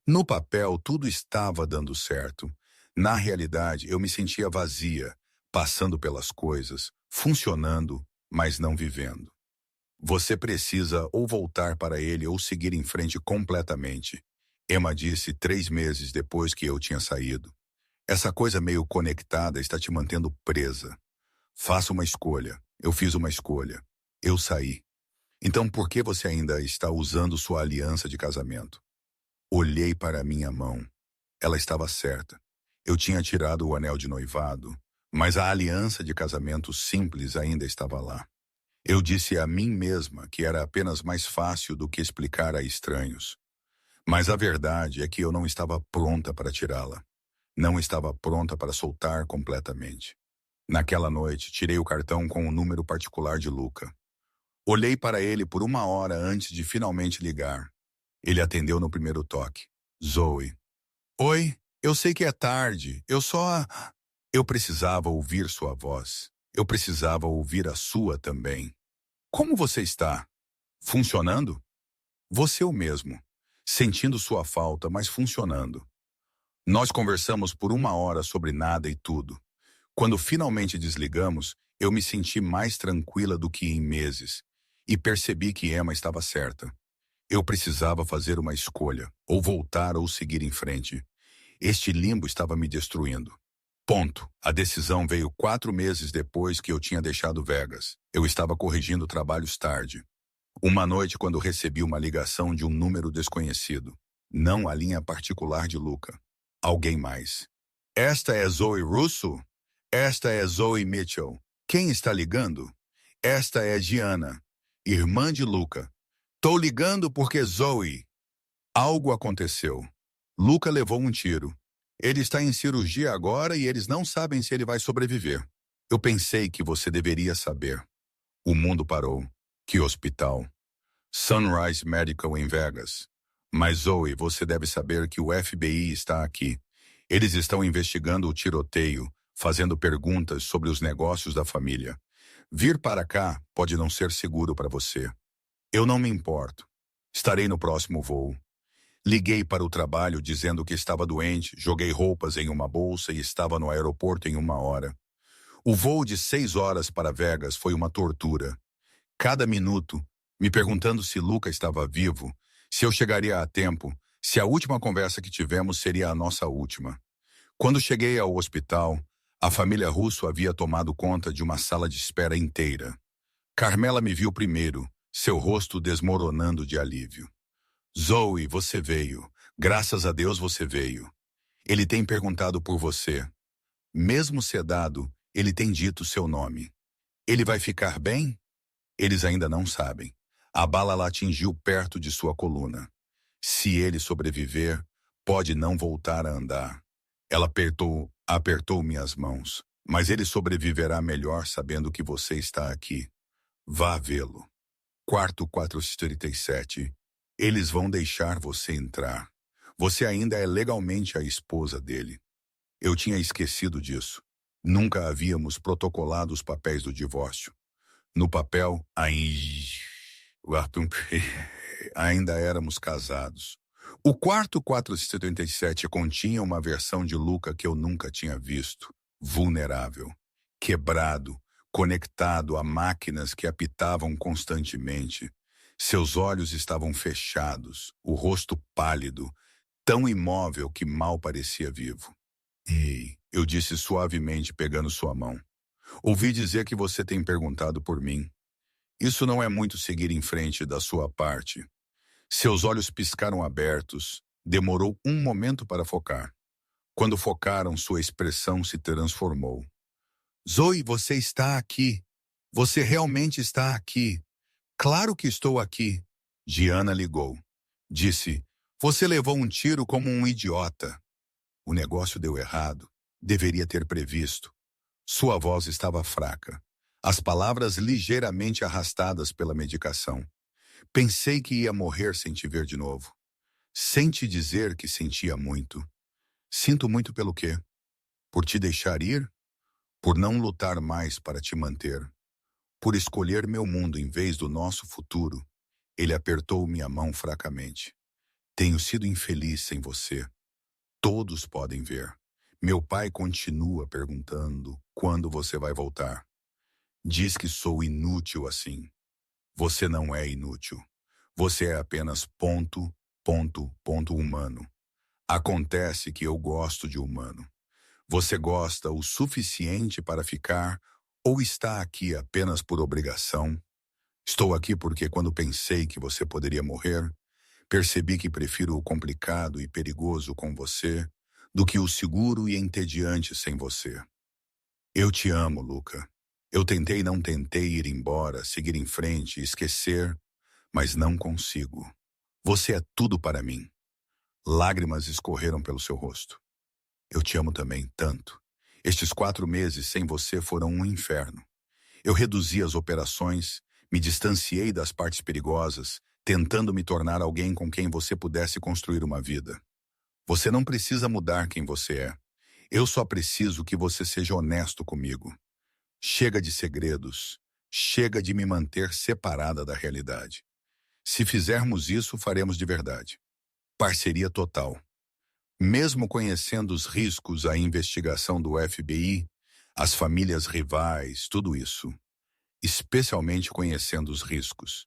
No papel, tudo estava dando certo. Na realidade, eu me sentia vazia, passando pelas coisas, funcionando, mas não vivendo. Você precisa ou voltar para ele ou seguir em frente completamente. Emma disse 3 meses depois que eu tinha saído. Essa coisa meio conectada está te mantendo presa. Faça uma escolha. Eu fiz uma escolha. Eu saí. Então por que você ainda está usando sua aliança de casamento? Olhei para minha mão. Ela estava certa. Eu tinha tirado o anel de noivado, mas a aliança de casamento simples ainda estava lá. Eu disse a mim mesma que era apenas mais fácil do que explicar a estranhos. Mas a verdade é que eu não estava pronta para tirá-la. Não estava pronta para soltar completamente. Naquela noite, tirei o cartão com o número particular de Luca. Olhei para ele por 1 hora antes de finalmente ligar. Ele atendeu no primeiro toque. Zoe. Oi, eu sei que é tarde, Eu precisava ouvir sua voz. Eu precisava ouvir a sua também. Como você está? Funcionando? Você o mesmo. Sentindo sua falta, mas funcionando. Nós conversamos por 1 hora sobre nada e tudo. Quando finalmente desligamos, eu me senti mais tranquila do que em meses e percebi que Emma estava certa. Eu precisava fazer uma escolha, ou voltar ou seguir em frente. Este limbo estava me destruindo. Ponto. A decisão veio 4 meses depois que eu tinha deixado Vegas. Eu estava corrigindo trabalhos tarde. Uma noite, quando recebi uma ligação de um número desconhecido. Não a linha particular de Luca. Alguém mais. Esta é Zoe Russo? Esta é Zoe Mitchell. Quem está ligando? Esta é Gianna, irmã de Luca. Tô ligando porque Zoe. Algo aconteceu. Luca levou um tiro. Ele está em cirurgia agora e eles não sabem se ele vai sobreviver. Eu pensei que você deveria saber. O mundo parou. Que hospital? Sunrise Medical em Vegas. Mas Zoe, você deve saber que o FBI está aqui. Eles estão investigando o tiroteio, fazendo perguntas sobre os negócios da família. Vir para cá pode não ser seguro para você. Eu não me importo. Estarei no próximo voo. Liguei para o trabalho dizendo que estava doente, joguei roupas em uma bolsa e estava no aeroporto em 1 hora. O voo de 6 horas para Vegas foi uma tortura. Cada minuto, me perguntando se Luca estava vivo, se eu chegaria a tempo, se a última conversa que tivemos seria a nossa última. Quando cheguei ao hospital, a família Russo havia tomado conta de uma sala de espera inteira. Carmela me viu primeiro, seu rosto desmoronando de alívio. Zoe, você veio. Graças a Deus você veio. Ele tem perguntado por você. Mesmo sedado, ele tem dito seu nome. Ele vai ficar bem? Eles ainda não sabem. A bala lá atingiu perto de sua coluna. Se ele sobreviver, pode não voltar a andar. Ela apertou minhas mãos. Mas ele sobreviverá melhor sabendo que você está aqui. Vá vê-lo. Quarto 437. Eles vão deixar você entrar. Você ainda é legalmente a esposa dele. Eu tinha esquecido disso. Nunca havíamos protocolado os papéis do divórcio. No papel, ainda éramos casados. O quarto 477 continha uma versão de Luca que eu nunca tinha visto. Vulnerável, quebrado, conectado a máquinas que apitavam constantemente. Seus olhos estavam fechados, o rosto pálido, tão imóvel que mal parecia vivo. Ei, eu disse suavemente pegando sua mão. Ouvi dizer que você tem perguntado por mim. Isso não é muito seguir em frente da sua parte. Seus olhos piscaram abertos. Demorou um momento para focar. Quando focaram, sua expressão se transformou. Zoe, você está aqui. Você realmente está aqui. Claro que estou aqui. Gianna ligou. Disse, você levou um tiro como um idiota. O negócio deu errado. Deveria ter previsto. Sua voz estava fraca. As palavras ligeiramente arrastadas pela medicação. Pensei que ia morrer sem te ver de novo. Sem te dizer que sentia muito. Sinto muito pelo quê? Por te deixar ir? Por não lutar mais para te manter? Por escolher meu mundo em vez do nosso futuro? Ele apertou minha mão fracamente. Tenho sido infeliz sem você. Todos podem ver. Meu pai continua perguntando quando você vai voltar. Diz que sou inútil assim. Você não é inútil. Você é apenas ponto humano. Acontece que eu gosto de humano. Você gosta o suficiente para ficar ou está aqui apenas por obrigação? Estou aqui porque quando pensei que você poderia morrer, percebi que prefiro o complicado e perigoso com você do que o seguro e entediante sem você. Eu te amo, Luca. Eu não tentei ir embora, seguir em frente, esquecer, mas não consigo. Você é tudo para mim. Lágrimas escorreram pelo seu rosto. Eu te amo também tanto. Estes 4 meses sem você foram um inferno. Eu reduzi as operações, me distanciei das partes perigosas, tentando me tornar alguém com quem você pudesse construir uma vida. Você não precisa mudar quem você é. Eu só preciso que você seja honesto comigo. Chega de segredos. Chega de me manter separada da realidade. Se fizermos isso, faremos de verdade. Parceria total. Mesmo conhecendo os riscos à investigação do FBI, as famílias rivais, tudo isso, especialmente conhecendo os riscos.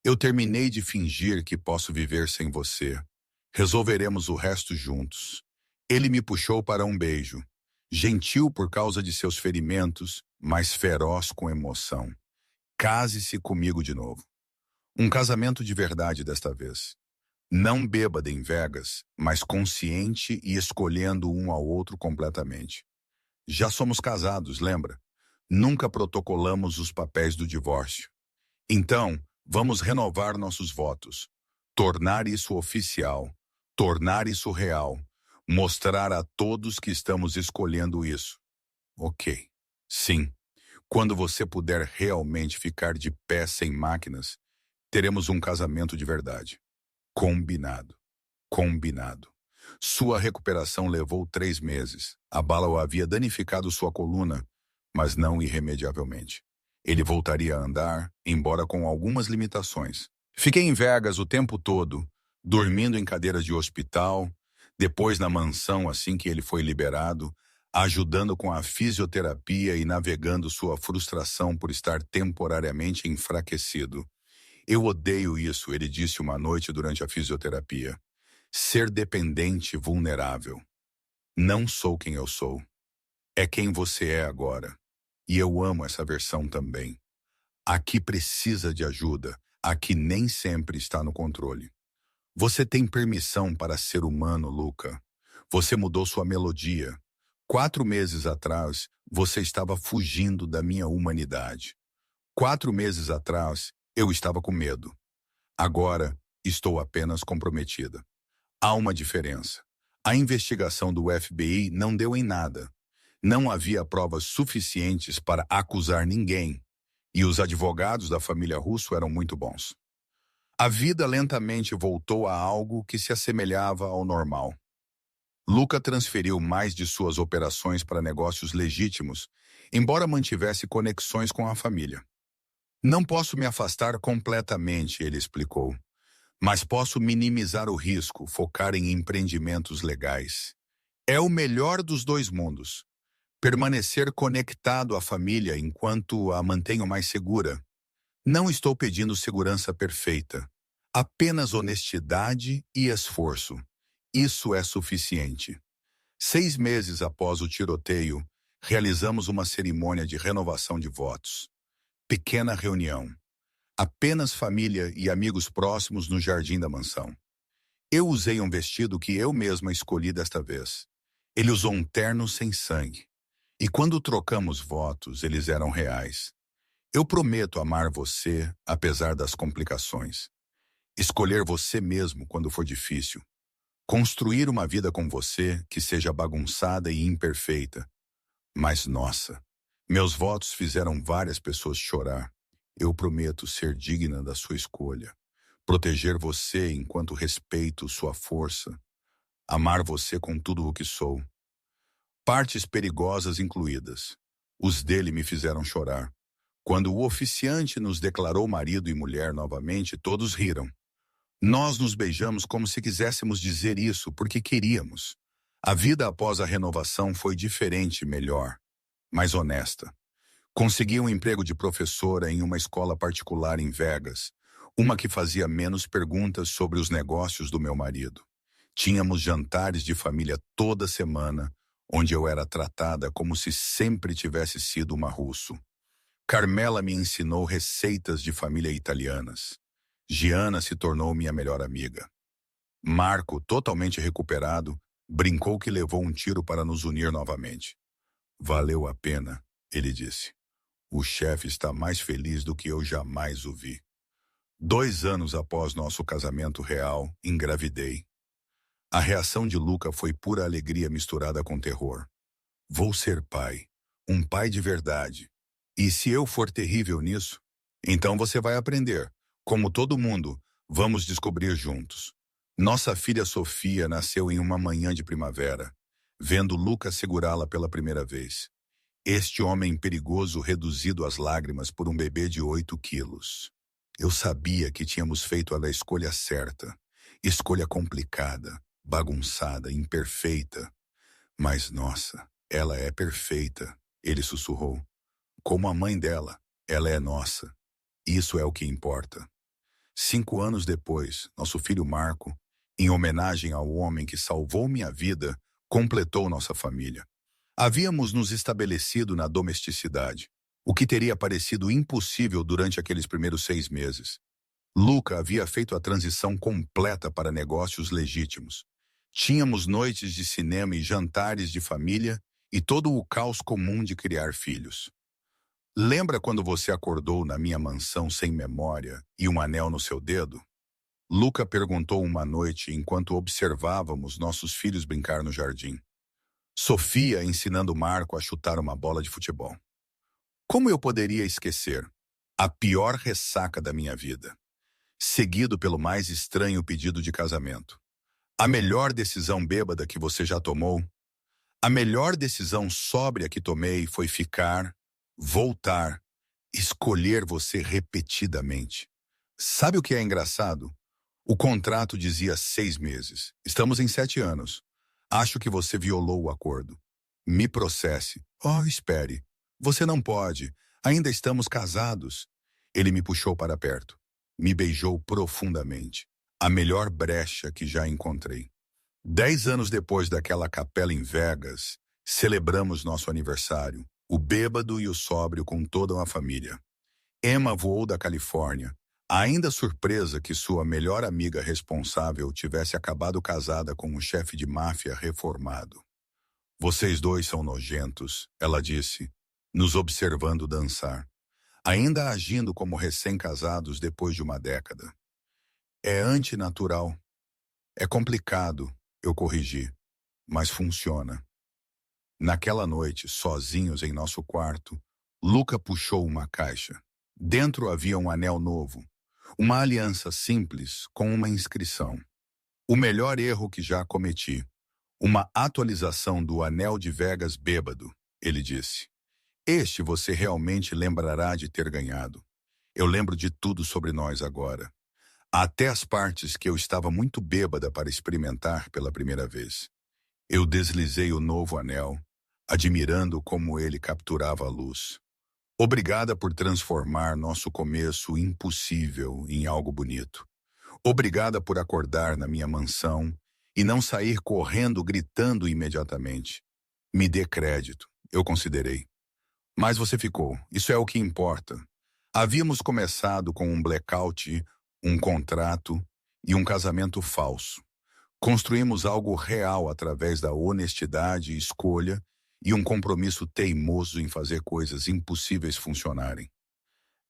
Eu terminei de fingir que posso viver sem você. Resolveremos o resto juntos. Ele me puxou para um beijo, gentil por causa de seus ferimentos, mas feroz com emoção. Case-se comigo de novo. Um casamento de verdade desta vez. Não bêbada em Vegas, mas consciente e escolhendo um ao outro completamente. Já somos casados, lembra? Nunca protocolamos os papéis do divórcio. Então, vamos renovar nossos votos. Tornar isso oficial. Tornar isso real. Mostrar a todos que estamos escolhendo isso. Ok. Sim. Quando você puder realmente ficar de pé sem máquinas, teremos um casamento de verdade. Combinado. Combinado. Sua recuperação levou 3 meses. A bala havia danificado sua coluna, mas não irremediavelmente. Ele voltaria a andar, embora com algumas limitações. Fiquei em Vegas o tempo todo, dormindo em cadeiras de hospital, depois na mansão assim que ele foi liberado, ajudando com a fisioterapia e navegando sua frustração por estar temporariamente enfraquecido. Eu odeio isso, ele disse uma noite durante a fisioterapia. Ser dependente e vulnerável. Não sou quem eu sou. É quem você é agora. E eu amo essa versão também. Aqui precisa de ajuda. Aqui nem sempre está no controle. Você tem permissão para ser humano, Luca. Você mudou sua melodia. 4 meses atrás, você estava fugindo da minha humanidade. 4 meses atrás, eu estava com medo. Agora, estou apenas comprometida. Há uma diferença. A investigação do FBI não deu em nada. Não havia provas suficientes para acusar ninguém. E os advogados da família Russo eram muito bons. A vida lentamente voltou a algo que se assemelhava ao normal. Luca transferiu mais de suas operações para negócios legítimos, embora mantivesse conexões com a família. Não posso me afastar completamente, ele explicou, mas posso minimizar o risco, focar em empreendimentos legais. É o melhor dos dois mundos. Permanecer conectado à família enquanto a mantenho mais segura. Não estou pedindo segurança perfeita, apenas honestidade e esforço. Isso é suficiente. 6 meses após o tiroteio, realizamos uma cerimônia de renovação de votos. Pequena reunião. Apenas família e amigos próximos no jardim da mansão. Eu usei um vestido que eu mesma escolhi desta vez. Ele usou um terno sem sangue. E quando trocamos votos, eles eram reais. Eu prometo amar você, apesar das complicações. Escolher você mesmo quando for difícil. Construir uma vida com você que seja bagunçada e imperfeita. Mas, nossa, meus votos fizeram várias pessoas chorar. Eu prometo ser digna da sua escolha. Proteger você enquanto respeito sua força. Amar você com tudo o que sou. Partes perigosas incluídas. Os dele me fizeram chorar. Quando o oficiante nos declarou marido e mulher novamente, todos riram. Nós nos beijamos como se quiséssemos dizer isso porque queríamos. A vida após a renovação foi diferente e melhor, mais honesta. Consegui um emprego de professora em uma escola particular em Vegas, uma que fazia menos perguntas sobre os negócios do meu marido. Tínhamos jantares de família toda semana, onde eu era tratada como se sempre tivesse sido uma russo. Carmela me ensinou receitas de família italianas. Giana se tornou minha melhor amiga. Marco, totalmente recuperado, brincou que levou um tiro para nos unir novamente. Valeu a pena, ele disse. O chefe está mais feliz do que eu jamais o vi. 2 anos após nosso casamento real, engravidei. A reação de Luca foi pura alegria misturada com terror. Vou ser pai, um pai de verdade. E se eu for terrível nisso, então você vai aprender. Como todo mundo, vamos descobrir juntos. Nossa filha Sofia nasceu em uma manhã de primavera, vendo Luca segurá-la pela primeira vez. Este homem perigoso reduzido às lágrimas por um bebê de 8 quilos. Eu sabia que tínhamos feito a escolha certa. Escolha complicada, bagunçada, imperfeita. Mas, nossa, ela é perfeita. Ele sussurrou. Como a mãe dela, ela é nossa. Isso é o que importa. 5 anos depois, nosso filho Marco, em homenagem ao homem que salvou minha vida, completou nossa família. Havíamos nos estabelecido na domesticidade, o que teria parecido impossível durante aqueles primeiros 6 meses. Luca havia feito a transição completa para negócios legítimos. Tínhamos noites de cinema e jantares de família e todo o caos comum de criar filhos. Lembra quando você acordou na minha mansão sem memória e um anel no seu dedo? Luca perguntou uma noite enquanto observávamos nossos filhos brincar no jardim. Sofia ensinando Marco a chutar uma bola de futebol. Como eu poderia esquecer? A pior ressaca da minha vida. Seguido pelo mais estranho pedido de casamento. A melhor decisão bêbada que você já tomou? A melhor decisão sóbria que tomei foi ficar, voltar, escolher você repetidamente. Sabe o que é engraçado? O contrato dizia 6 meses. Estamos em 7 anos. Acho que você violou o acordo. Me processe. Oh, espere. Você não pode. Ainda estamos casados. Ele me puxou para perto. Me beijou profundamente. A melhor brecha que já encontrei. 10 anos depois daquela capela em Vegas, celebramos nosso aniversário. O bêbado e o sóbrio com toda a família. Emma voou da Califórnia, ainda surpresa que sua melhor amiga responsável tivesse acabado casada com um chefe de máfia reformado. Vocês dois são nojentos, ela disse, nos observando dançar, ainda agindo como recém-casados depois de uma década. É antinatural. É complicado, eu corrigi, mas funciona. Naquela noite, sozinhos em nosso quarto, Luca puxou uma caixa. Dentro havia um anel novo, uma aliança simples com uma inscrição. O melhor erro que já cometi. Uma atualização do Anel de Vegas bêbado, ele disse. Este você realmente lembrará de ter ganhado. Eu lembro de tudo sobre nós agora. Até as partes que eu estava muito bêbada para experimentar pela primeira vez. Eu deslizei o novo anel, admirando como ele capturava a luz. Obrigada por transformar nosso começo impossível em algo bonito. Obrigada por acordar na minha mansão e não sair correndo gritando imediatamente. Me dê crédito, eu considerei. Mas você ficou, isso é o que importa. Havíamos começado com um blackout, um contrato e um casamento falso. Construímos algo real através da honestidade e escolha e um compromisso teimoso em fazer coisas impossíveis funcionarem.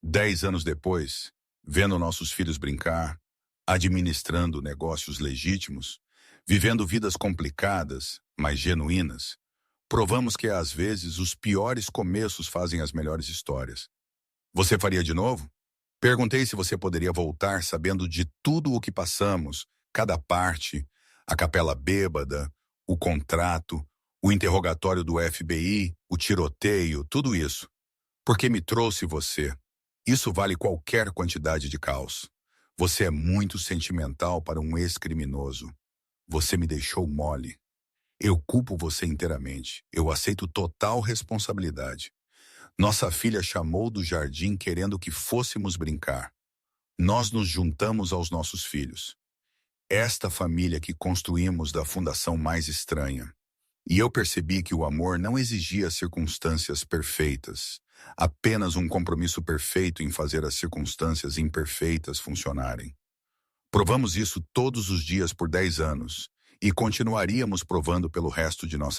10 anos depois, vendo nossos filhos brincar, administrando negócios legítimos, vivendo vidas complicadas, mas genuínas, provamos que às vezes os piores começos fazem as melhores histórias. Você faria de novo? Perguntei se você poderia voltar sabendo de tudo o que passamos, cada parte, a capela bêbada, o contrato, o interrogatório do FBI, o tiroteio, tudo isso. Porque me trouxe você. Isso vale qualquer quantidade de caos. Você é muito sentimental para um ex-criminoso. Você me deixou mole. Eu culpo você inteiramente. Eu aceito total responsabilidade. Nossa filha chamou do jardim querendo que fôssemos brincar. Nós nos juntamos aos nossos filhos. Esta família que construímos da fundação mais estranha. E eu percebi que o amor não exigia circunstâncias perfeitas, apenas um compromisso perfeito em fazer as circunstâncias imperfeitas funcionarem. Provamos isso todos os dias por 10 anos e continuaríamos provando pelo resto de nossas